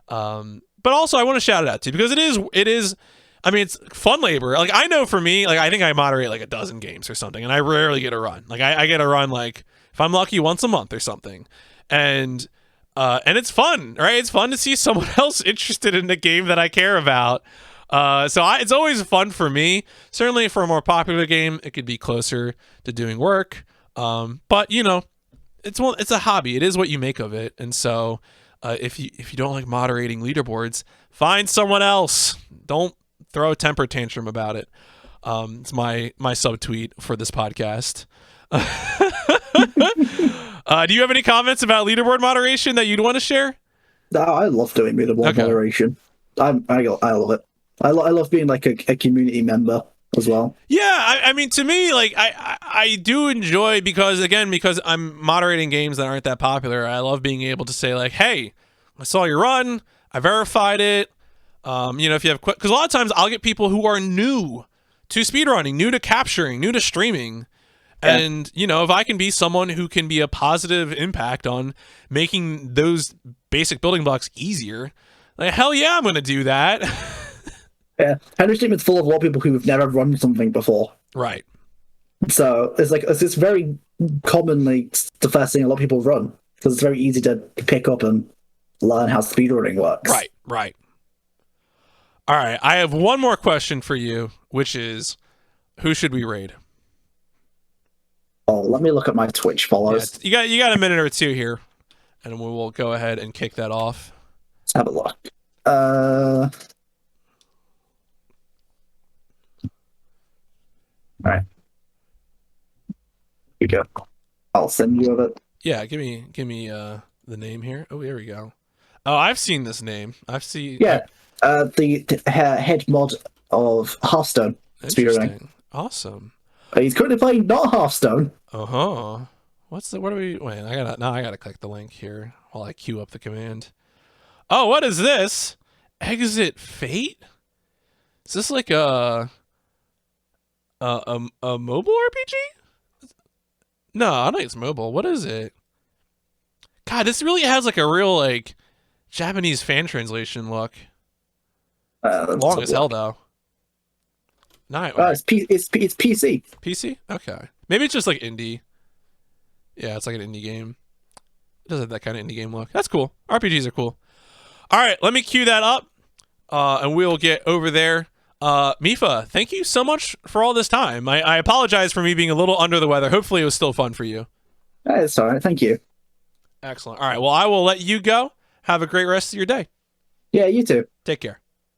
S1: But also I want to shout it out to you because it is I mean, it's fun labor. Like, I know for me, like, I think I moderate like a dozen games or something, and I rarely get a run. Like, I get a run, like, if I'm lucky, once a month or something. And it's fun, right? It's fun to see someone else interested in the game that I care about. It's always fun for me. Certainly for a more popular game, it could be closer to doing work. But, it's a hobby. It is what you make of it. And so if you don't like moderating leaderboards, find someone else. Don't throw a temper tantrum about it. It's my subtweet for this podcast. Do you have any comments about leaderboard moderation that you'd want to share?
S2: No, I love doing leaderboard moderation. I love it. I love being like a community member as well.
S1: Yeah, I mean, to me, like, I do enjoy because I'm moderating games that aren't that popular. I love being able to say, like, hey, I saw your run, I verified it. If you have because a lot of times I'll get people who are new to speedrunning, new to capturing, new to streaming. Yeah. And, if I can be someone who can be a positive impact on making those basic building blocks easier, like, hell yeah, I'm going to do that.
S2: Yeah, Henry Stickmin's full of a lot of people who have never run something before.
S1: Right.
S2: So it's very commonly the first thing a lot of people run because it's very easy to pick up and learn how speedrunning works.
S1: Right. All right, I have one more question for you, which is, who should we raid?
S2: Oh, let me look at my Twitch follows.
S1: Yeah, you got a minute or two here, and we will go ahead and kick that off.
S2: Let's have a look. All right. Here you go. I'll send you it.
S1: Yeah, give me the name here. Oh, here we go. Oh, I've seen this name.
S2: The head mod of Hearthstone.
S1: Speedrunning. Awesome.
S2: He's currently playing not Hearthstone.
S1: What are we? Wait, I gotta click the link here while I queue up the command. Oh, what is this? Exit Fate? Is this like a mobile RPG? No, I don't think it's mobile. What is it? God, this really has like a real like Japanese fan translation look. Long as hell though. Nice.
S2: It's PC.
S1: PC? Okay. Maybe it's just like indie. Yeah, it's like an indie game. It does have that kind of indie game look. That's cool. RPGs are cool. All right, let me cue that up, and we'll get over there. Mipha, thank you so much for all this time. I apologize for me being a little under the weather. Hopefully it was still fun for you.
S2: It's all right. Thank you.
S1: Excellent. All right, well, I will let you go. Have a great rest of your day.
S2: Yeah, you too.
S1: Take care.